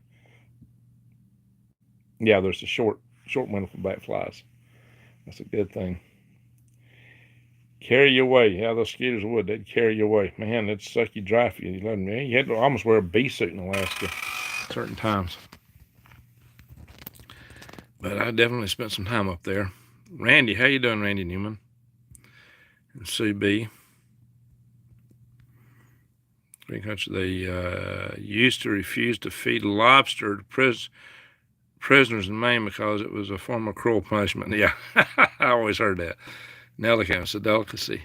S1: Yeah, there's a short window for black flies. That's a good thing. Carry you away. Yeah, those mosquitoes would. They'd carry you away. Man, they'd suck you dry for you. You had to almost wear a bee suit in Alaska at certain times. But I definitely spent some time up there. Randy, how you doing, Randy Newman? And Sue B. Green Country, they used to refuse to feed lobster to prisoners in Maine because it was a form of cruel punishment. Yeah, I always heard that. Nellicum, it's a delicacy.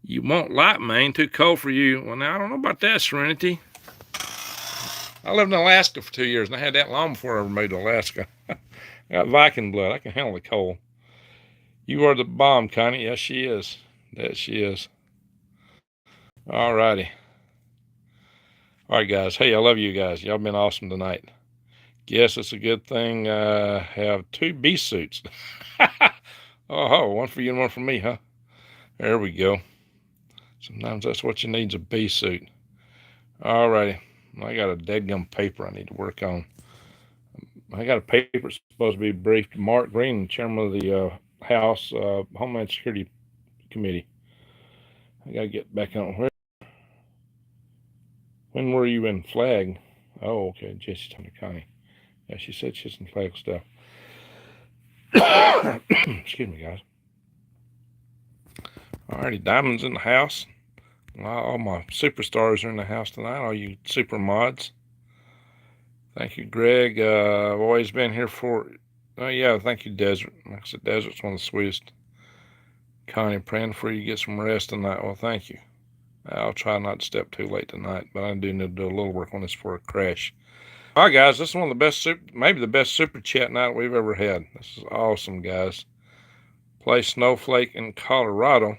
S1: You won't like Maine, too cold for you. Well, now, I don't know about that, Serenity. I lived in Alaska for 2 years, and I had that long before I ever moved to Alaska. I got Viking blood. I can handle the cold. You are the bomb, Connie. Yes, she is. That she is. All righty. All right, guys. Hey, I love you guys. Y'all been awesome tonight. Guess it's a good thing I have 2 bee suits. Oh, one for you and one for me, huh? There we go. Sometimes that's what you need is a bee suit. All righty. I got a deadgum paper I need to work on. I got a paper that's supposed to be briefed to Mark Green, chairman of the House Homeland Security Committee. I got to get back on. When were you in Flag? Oh, okay. Jesse's talking to Connie. Yeah, she said she's in Flag stuff. Excuse me, guys. Alrighty, Diamond's in the house. All my superstars are in the house tonight. All you super mods. Thank you, Greg. I've always been here for. Oh yeah, thank you, Desert. Like I said, Desert's one of the sweetest. Connie, praying for you to get some rest tonight. Well, thank you. I'll try not to step too late tonight, but I do need to do a little work on this before I crash. All right, guys, this is one of the best, maybe the best super chat night we've ever had. This is awesome, guys. Play Snowflake in Colorado.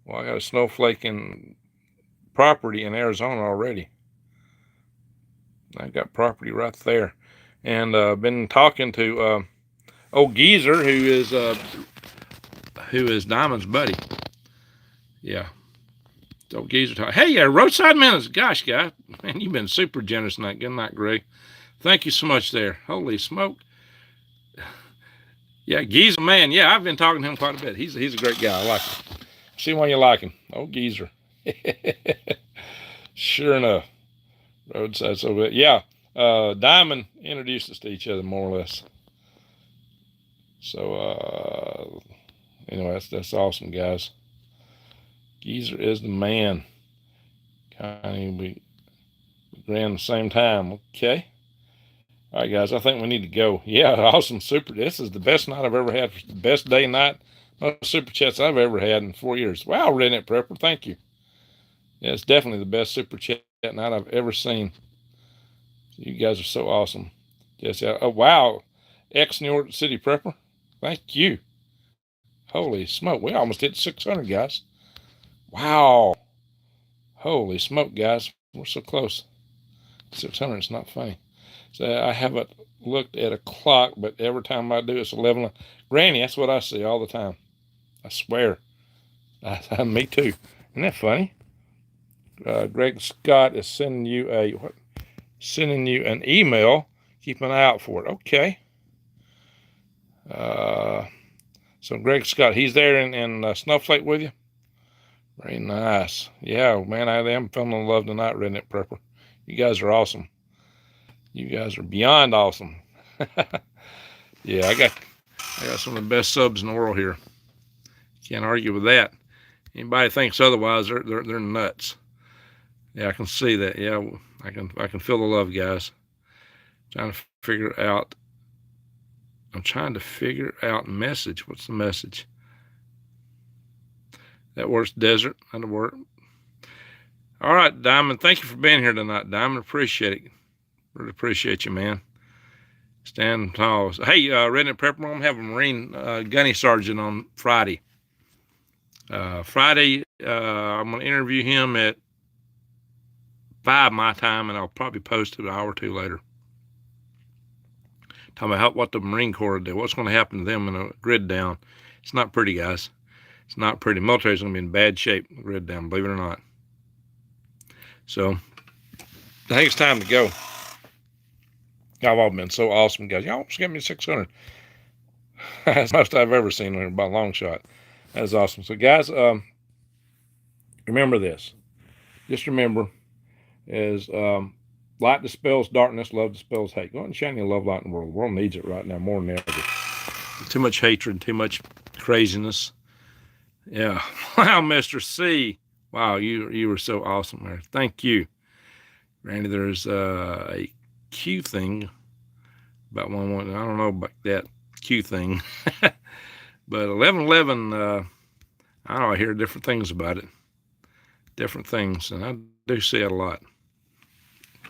S1: Well, I got a Snowflake in property in Arizona already. I got property right there, and been talking to old Geezer, who is Diamond's buddy. Yeah. Old Geezer talking. Hey, roadside minutes. Gosh, guy, man, you've been super generous tonight. Good night, Greg. Thank you so much there. Holy smoke. Yeah, Geezer, man. Yeah, I've been talking to him quite a bit. He's a great guy. I like him. See why you like him. Oh, Geezer. Sure enough. Roadside so bit. Yeah. Diamond introduced us to each other more or less. So anyway, that's awesome, guys. Geezer is the man. Kind of we ran the same time. Okay. All right, guys. I think we need to go. Yeah, awesome. Super. This is the best night I've ever had. The best day night. Most super chats I've ever had in 4 years. Wow, Redneck Prepper. Thank you. Yeah, it's definitely the best super chat night I've ever seen. You guys are so awesome. Yes. Oh, wow. Ex-New York City Prepper. Thank you. Holy smoke. We almost hit 600, guys. Wow. Holy smoke, guys. We're so close. 600 is not funny. So I haven't looked at a clock, but every time I do, it's 11. Granny, that's what I see all the time. I swear. Me too. Isn't that funny? Greg Scott is sending you an email. Keep an eye out for it. Okay. So Greg Scott, he's there in Snowflake with you. Very nice. Yeah, man, I am feeling in love tonight, Redneck Prepper. You guys are awesome. You guys are beyond awesome. Yeah, I got some of the best subs in the world here. Can't argue with that. Anybody thinks otherwise, they're nuts. Yeah, I can see that. Yeah, I can feel the love, guys. I'm trying to figure out message. What's the message? That works, Desert. That'll work. All right, Diamond. Thank you for being here tonight, Diamond. Appreciate it. Really appreciate you, man. Stand tall. Hey, Redneck Prepper, I'm going to have a Marine gunny sergeant on Friday. I'm going to interview him at 5 my time, and I'll probably post it an hour or two later. Talking about what the Marine Corps did, what's going to happen to them in a grid down. It's not pretty, guys. It's not pretty. The military's going to be in bad shape, grid down, believe it or not. So, I think it's time to go. Y'all all been so awesome, guys. Y'all almost get me 600. That's the most I've ever seen here by a long shot. That is awesome. So, guys, remember this. Just remember, is light dispels darkness, love dispels hate. Go ahead and shine your love light in the world. The world needs it right now more than ever. Too much hatred, too much craziness. Yeah. Wow, Mr. C. Wow, you were so awesome there. Thank you. Randy, there's a Q thing about 1-1. I don't know about that Q thing. But 1111, I don't know, I hear different things about it. Different things, and I do see it a lot.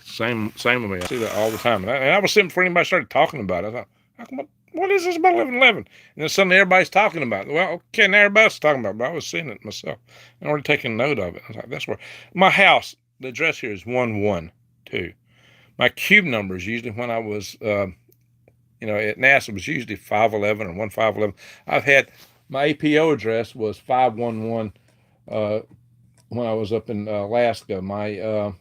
S1: Same with me. I see that all the time. And I was sitting before anybody started talking about it. I thought, what is this about 1111? And then suddenly everybody's talking about it. Well, okay, now everybody's talking about it, but I was seeing it myself. I'm already taking note of it. I was like, that's where my house, the address here is 112. My cube number is usually when I was, at NASA, was usually 511 or 1511. I've had my APO address was 511 when I was up in Alaska. My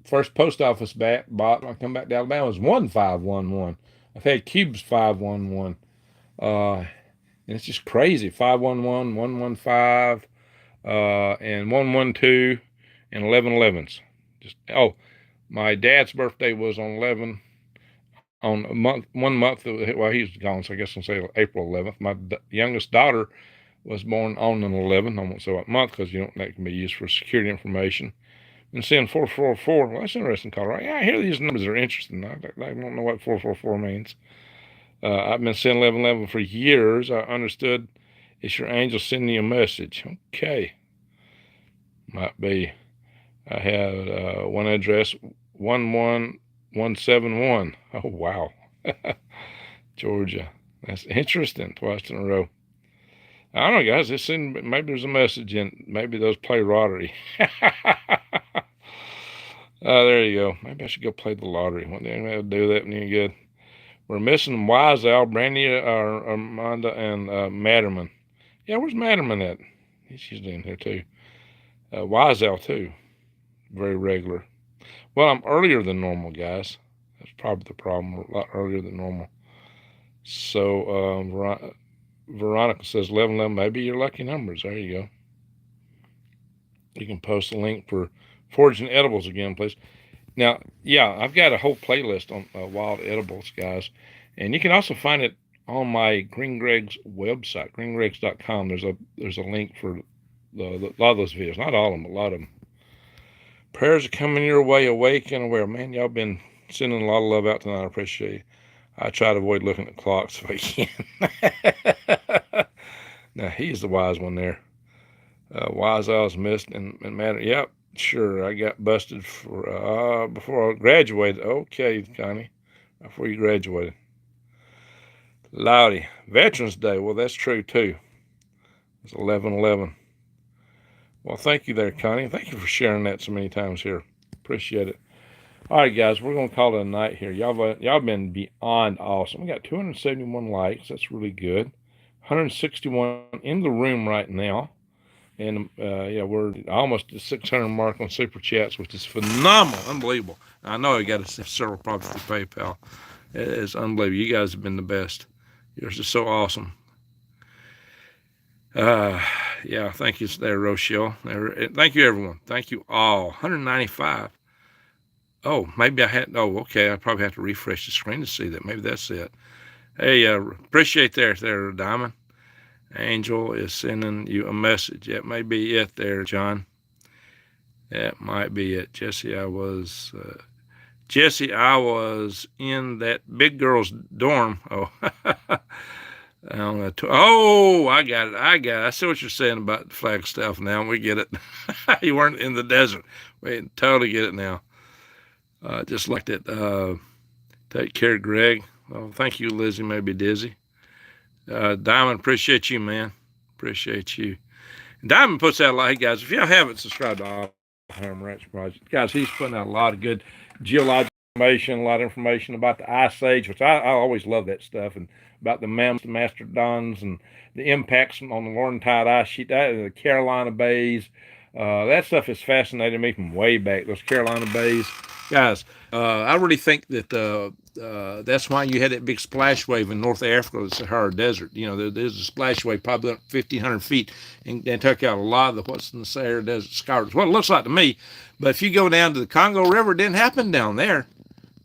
S1: first post office bought when I come back to Alabama was 1511. I've had cubes 511. And it's just crazy. 511, 115, and 112, and 1111s. My dad's birthday was on 11, on a month, 1 month. Well, he's gone, so I guess I'll say April 11th. My youngest daughter was born on an 11. I won't say what month because that can be used for security information. And seeing 444, well, that's interesting, Colorado. Yeah, I hear these numbers are interesting. I don't know what 444 means. I've been seeing 1111 for years. I understood it's your angel sending you a message. Okay. Might be. I have one address, 11171. Oh, wow. Georgia. That's interesting. Twice in a row. I don't know, guys. Maybe there's a message in. Maybe those play lottery. There you go. Maybe I should go play the lottery. One day I'm going to do that when you're good. We're missing Wise Al, Brandy, Armanda, and Matterman. Yeah, where's Matterman at? She's in here too. Wise Al too. Very regular. Well, I'm earlier than normal, guys. That's probably the problem. We're a lot earlier than normal. So Veronica says 1111. Maybe your lucky numbers. There you go. You can post a link for foraging edibles again, please. Now, yeah, I've got a whole playlist on wild edibles, guys. And you can also find it on my Green Greg's website, greengregs.com. There's a link for a lot of those videos. Not all of them, but a lot of them. Prayers are coming your way, awake and aware. Man, y'all been sending a lot of love out tonight. I appreciate it. I try to avoid looking at clocks if I can. Now, he's the wise one there. Wise Owls missed and matter. Yep, sure. I got busted for before I graduated. Okay, Connie, before you graduated. Loudy, Veterans Day. Well, that's true too. It's 11/11. Well, thank you there, Connie. Thank you for sharing that so many times here. Appreciate it. All right, guys, we're gonna call it a night here. Y'all been beyond awesome. We got 271 likes. That's really good. 161 in the room right now. And we're almost at the 600 mark on Super Chats, which is phenomenal, unbelievable. I know I got several problems with PayPal. It is unbelievable. You guys have been the best. You're just so awesome. Thank you there, Rochelle. Thank you, everyone. Thank you all. 195. Oh, maybe okay. I probably have to refresh the screen to see that. Maybe that's it. Hey, appreciate there, Diamond. Angel is sending you a message. That may be it there, John. That might be it. Jesse, I was in that big girl's dorm. Oh, I got it. I see what you're saying about the Flagstaff now. We get it. You weren't in the desert. We totally get it now. Just like that. Take care, Greg. Well, thank you, Lizzie. Maybe Dizzy. Diamond, appreciate you, man. Appreciate you. And Diamond puts out a lot. Hey, guys, if y'all haven't subscribed to Home Ranch Project, guys, he's putting out a lot of good geological information, a lot of information about the Ice Age, which I always love that stuff, and about the mammoths, the mastodons, and the impacts on the Laurentide ice sheet, the Carolina Bays. That stuff has fascinated me from way back, those Carolina Bays. Guys, I really think that that's why you had that big splash wave in North Africa, the Sahara Desert. There's a splash wave probably up 1,500 feet and took out a lot of what's in the Sahara Desert scars. What it looks like to me. But if you go down to the Congo River, it didn't happen down there.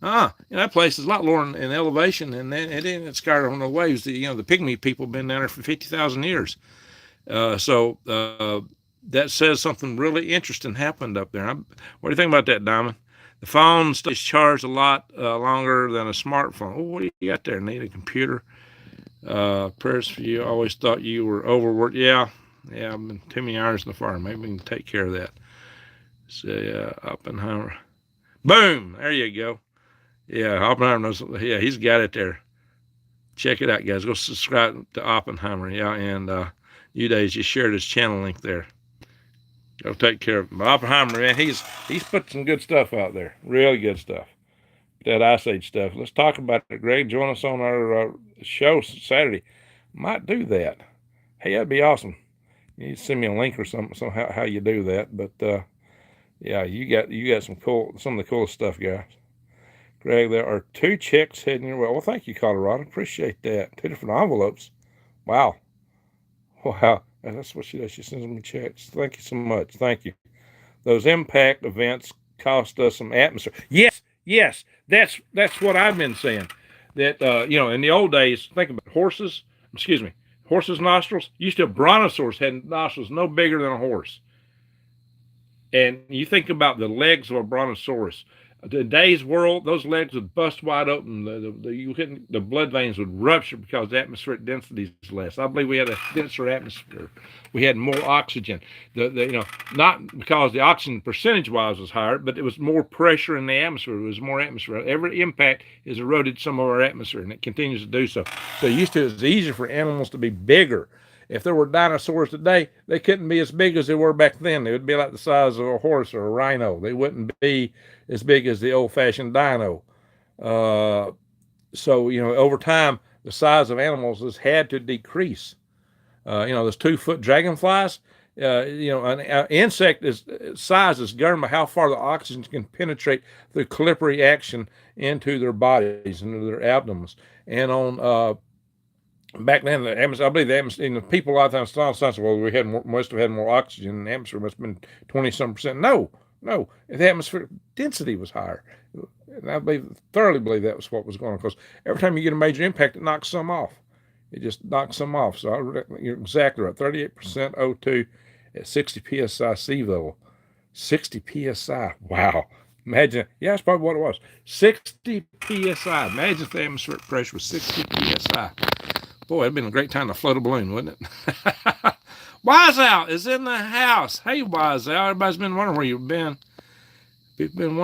S1: That place is a lot lower in elevation, and it didn't scar on the waves. The Pygmy people have been down there for 50,000 years. So that says something really interesting happened up there. What do you think about that, Diamond? The phone stays charged a lot longer than a smartphone. Oh, what do you got there? Need a computer? Prayers for you. I always thought you were overworked. Yeah, yeah. I've been too many hours in the fire. Maybe we can take care of that. Say Oppenheimer. Boom. There you go. Yeah, Oppenheimer knows. Yeah, he's got it there. Check it out, guys. Go subscribe to Oppenheimer. Yeah, and you guys just shared his channel link there. Go take care of him. But Oppenheimer, man, he's put some good stuff out there. Really good stuff. That Ice Age stuff. Let's talk about it. Greg, join us on our show Saturday. Might do that. Hey, that'd be awesome. You need to send me a link or something, how you do that. But yeah, you got some of the coolest stuff, guys. Greg, there are 2 checks heading your way. Well, thank you, Colorado. Appreciate that. 2 different envelopes. Wow. Wow. That's what she does. She sends me checks. Thank you so much. Thank you. Those impact events cost us some atmosphere. Yes. That's what I've been saying. That in the old days, think about horses. Horses' nostrils. Used to have brontosaurs had nostrils no bigger than a horse. And you think about the legs of a brontosaurus. Today's world, those legs would bust wide open. The blood veins would rupture because the atmospheric density is less. I believe we had a denser atmosphere. We had more oxygen. Not because the oxygen percentage-wise was higher, but it was more pressure in the atmosphere. It was more atmosphere. Every impact has eroded some of our atmosphere, and it continues to do so. So it was easier for animals to be bigger. If there were dinosaurs today, they couldn't be as big as they were back then. They would be like the size of a horse or a rhino. They wouldn't be as big as the old-fashioned dino. So over time, the size of animals has had to decrease. Those 2-foot dragonflies, an insect size is governed by how far the oxygen can penetrate through capillary action into their bodies, into their abdomens. And on back then, I believe the atmosphere, people a lot of times say, well, must have had more oxygen, and the atmosphere must have been 20-some%. No, the atmospheric density was higher. And I thoroughly believe that was what was going on, because every time you get a major impact, it knocks some off. It just knocks some off. So you're exactly right. 38% O2 at 60 psi sea level. 60 psi. Wow. Imagine. Yeah, that's probably what it was. 60 psi. Imagine if the atmospheric pressure was 60 psi. Boy, it'd been a great time to float a balloon, wouldn't it? Wise Al is in the house. Hey, Wise Al. Everybody's been wondering where you've been. People been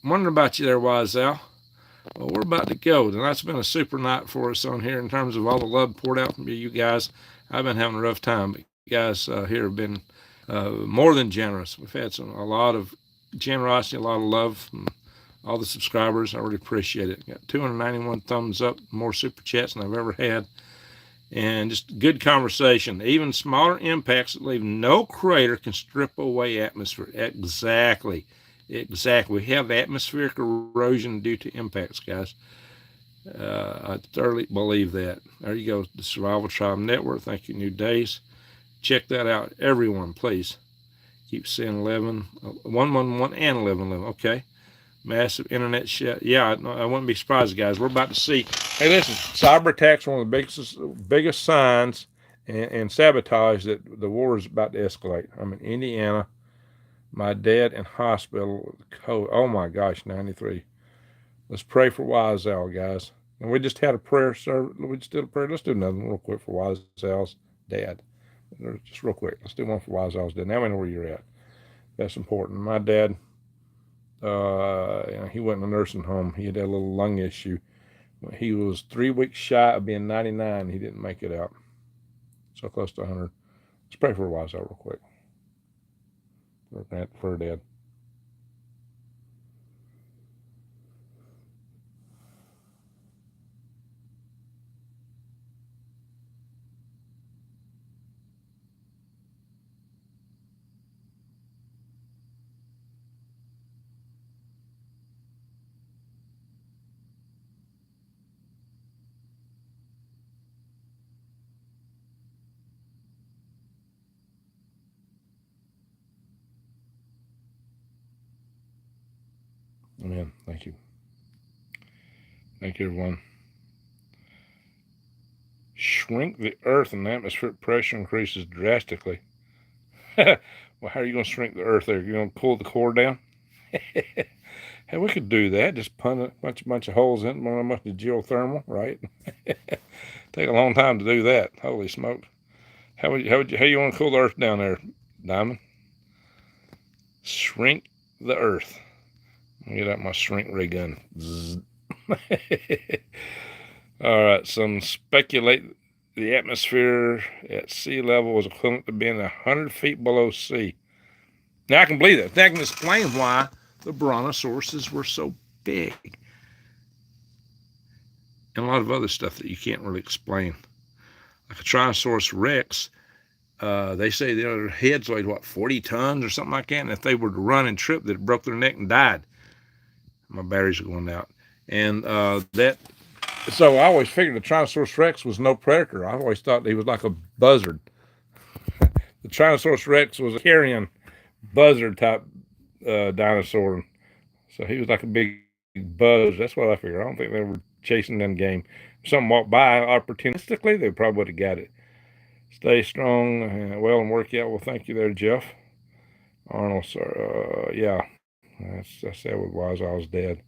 S1: wondering about you there, Wise Al. Well, we're about to go. Tonight's been a super night for us on here in terms of all the love poured out from you guys. I've been having a rough time, but you guys here have been more than generous. We've had a lot of generosity, a lot of love from all the subscribers. I really appreciate it. Got 291 thumbs up, more super chats than I've ever had. And just good conversation. Even smaller impacts that leave no crater can strip away atmosphere. Exactly. We have atmospheric erosion due to impacts, guys. I thoroughly believe that. There you go. The Survival Tribe Network. Thank you, New Days. Check that out, everyone, please. Keep saying 111 and 1111. Okay. Massive internet shut. Yeah, I wouldn't be surprised, guys. We're about to see. Hey, listen, cyber attacks are one of the biggest signs and sabotage that the war is about to escalate. I'm in Indiana. My dad in hospital. Oh my gosh, 93. Let's pray for Wise Al, guys. And we just had a prayer service. We just did a prayer. Let's do another one real quick for Wise Al's dad. Just real quick. Let's do one for Wise Al's dad. Now we know where you're at. That's important. My dad, he went in a nursing home. He had a little lung issue. He was 3 weeks shy of being 99. He didn't make it out. So close to 100. Let's pray for Wise Al real quick. For her dad. Amen. Thank you. Thank you, everyone. Shrink the earth and atmospheric pressure increases drastically. Well, how are you going to shrink the earth there? You're going to pull the core down? Hey, we could do that. Just put a bunch of holes in it, not much of geothermal, right? Take a long time to do that. Holy smokes! How you want to cool the earth down there, Diamond? Shrink the earth. Let me get out my shrink ray gun. All right. Some speculate the atmosphere at sea level was equivalent to being 100 feet below sea. Now I can believe that. That can explain why the brontosauruses were so big. And a lot of other stuff that you can't really explain. Like a Tyrannosaurus Rex, they say their heads weighed, 40 tons or something like that. And if they were to run and trip, they'd broke their neck and died. My batteries are going out. And so I always figured the Tyrannosaurus Rex was no predator. I always thought he was like a buzzard. The Tyrannosaurus Rex was a carrion buzzard type dinosaur. So he was like a big buzz. That's what I figured. I don't think they were chasing them game. If something walked by opportunistically, they probably would have got it. Stay strong, well, and work out. Well, thank you there, Jeff. Arnold, sir. Yeah, that's how it was. I was dead.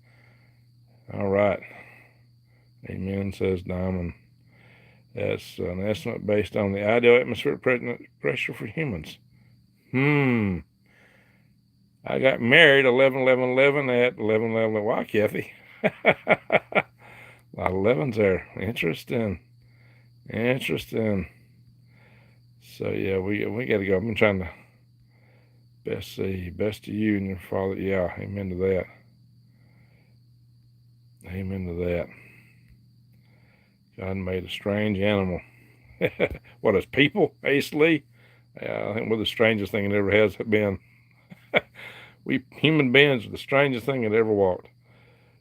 S1: All right. Amen, says Diamond. That's an estimate based on the ideal atmospheric pressure for humans. I got married 11/11/11 at 11/11. Why, Kathy? A lot of 11s there. Interesting. So yeah, we got to go. I've been trying to best to you and your father. Yeah, amen to that. Amen to that. God made a strange animal. What is people? Ace Lee? Yeah, I think we're the strangest thing it ever has been. We human beings are the strangest thing that ever walked.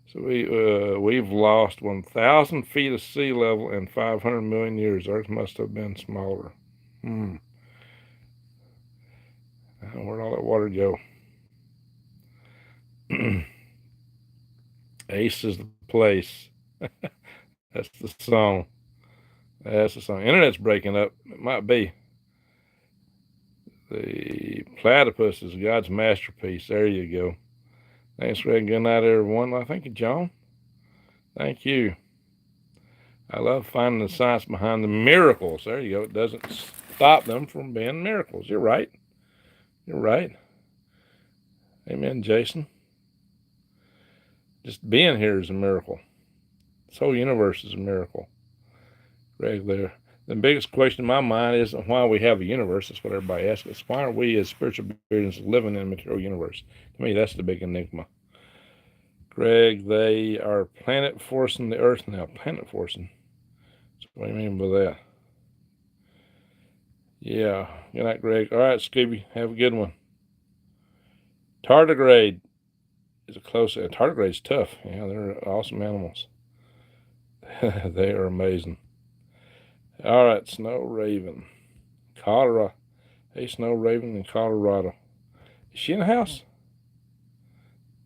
S1: So we've lost 1,000 feet of sea level in 500 million years. Earth must have been smaller. Where'd all that water go? Ace is the place. That's the song. Internet's breaking up. It might be. The platypus is God's masterpiece. There you go. Thanks, Greg. Good night, everyone. Well, thank you, John. Thank you. I love finding the science behind the miracles. There you go. It doesn't stop them from being miracles. You're right. Amen, Jason. Just being here is a miracle. This whole universe is a miracle. Greg there. The biggest question in my mind isn't why we have a universe. That's what everybody asks us. Why are we as spiritual beings living in a material universe? To me, that's the big enigma. Greg, they are planet forcing the earth now. Planet forcing? So what do you mean by that? Yeah. Good night, Greg. All right, Scooby. Have a good one. Tardigrade is a close. Tardigrade's tough. Yeah, they're awesome animals. They are amazing. All right, Snow Raven, Colorado. Hey, Snow Raven in Colorado. Is she in the house?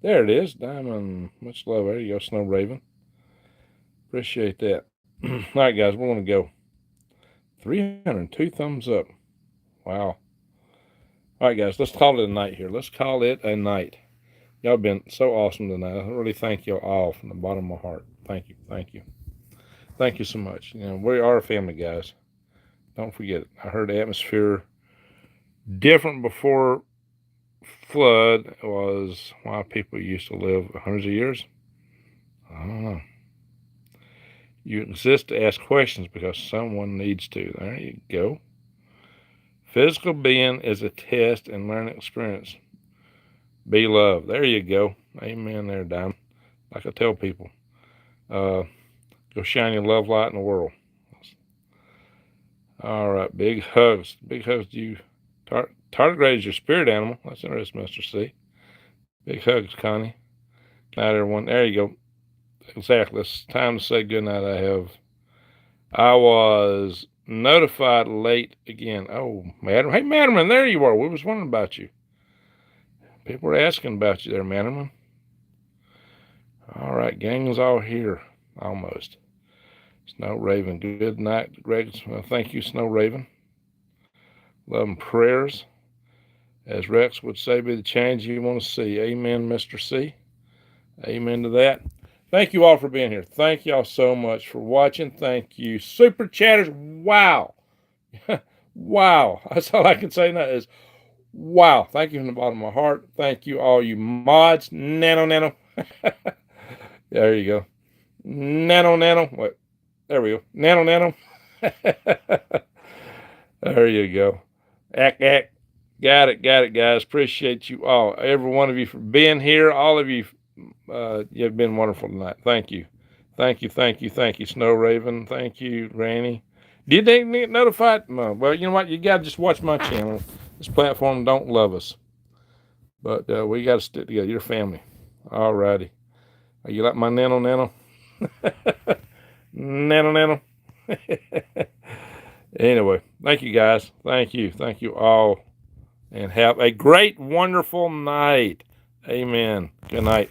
S1: There it is. Diamond. Much love. There you go, Snow Raven. Appreciate that. All right, guys, we're going to go. 302 thumbs up. Wow. All right, guys, let's call it a night here. Let's call it a night. Y'all been so awesome tonight. I really thank y'all all from the bottom of my heart. Thank you. Thank you so much. We are a family, guys. Don't forget it. I heard the atmosphere different before flood was why people used to live hundreds of years. I don't know. You exist to ask questions because someone needs to. There you go. Physical being is a test and learning experience. Be loved. There you go. Amen there, Diamond. Like I tell people. Go shine your love light in the world. All right, big hugs. Big hugs to you. Tardigrade is your spirit animal. That's interesting, Mr. C. Big hugs, Connie. Good night, everyone. There you go. Exactly. It's time to say good night. I was notified late again. Oh, Madam. Hey, Madam, there you are. We was wondering about you. People were asking about you there, Madam. All right, gang is all here. Almost. Snow Raven, good night, Greg. Well, thank you, Snow Raven. Love and prayers. As Rex would say, be the change you want to see. Amen, Mr. C. Amen to that. Thank you all for being here. Thank y'all so much for watching. Thank you, super chatters. Wow. Wow. That's all I can say now is wow. Thank you from the bottom of my heart. Thank you, all you mods. Nano. There you go. Nano. Wait. There we go. Nano. There you go. Ack. Got it, guys. Appreciate you all. Every one of you for being here. All of you, you've been wonderful tonight. Thank you. Thank you, Snow Raven. Thank you, Granny. Did they get notified? No. Well, you know what? You got to just watch my channel. This platform don't love us. But we got to stick together. You're family. All righty. You like my nano? Nano. Anyway, thank you, guys. Thank you all. And have a great, wonderful night. Amen. Good night.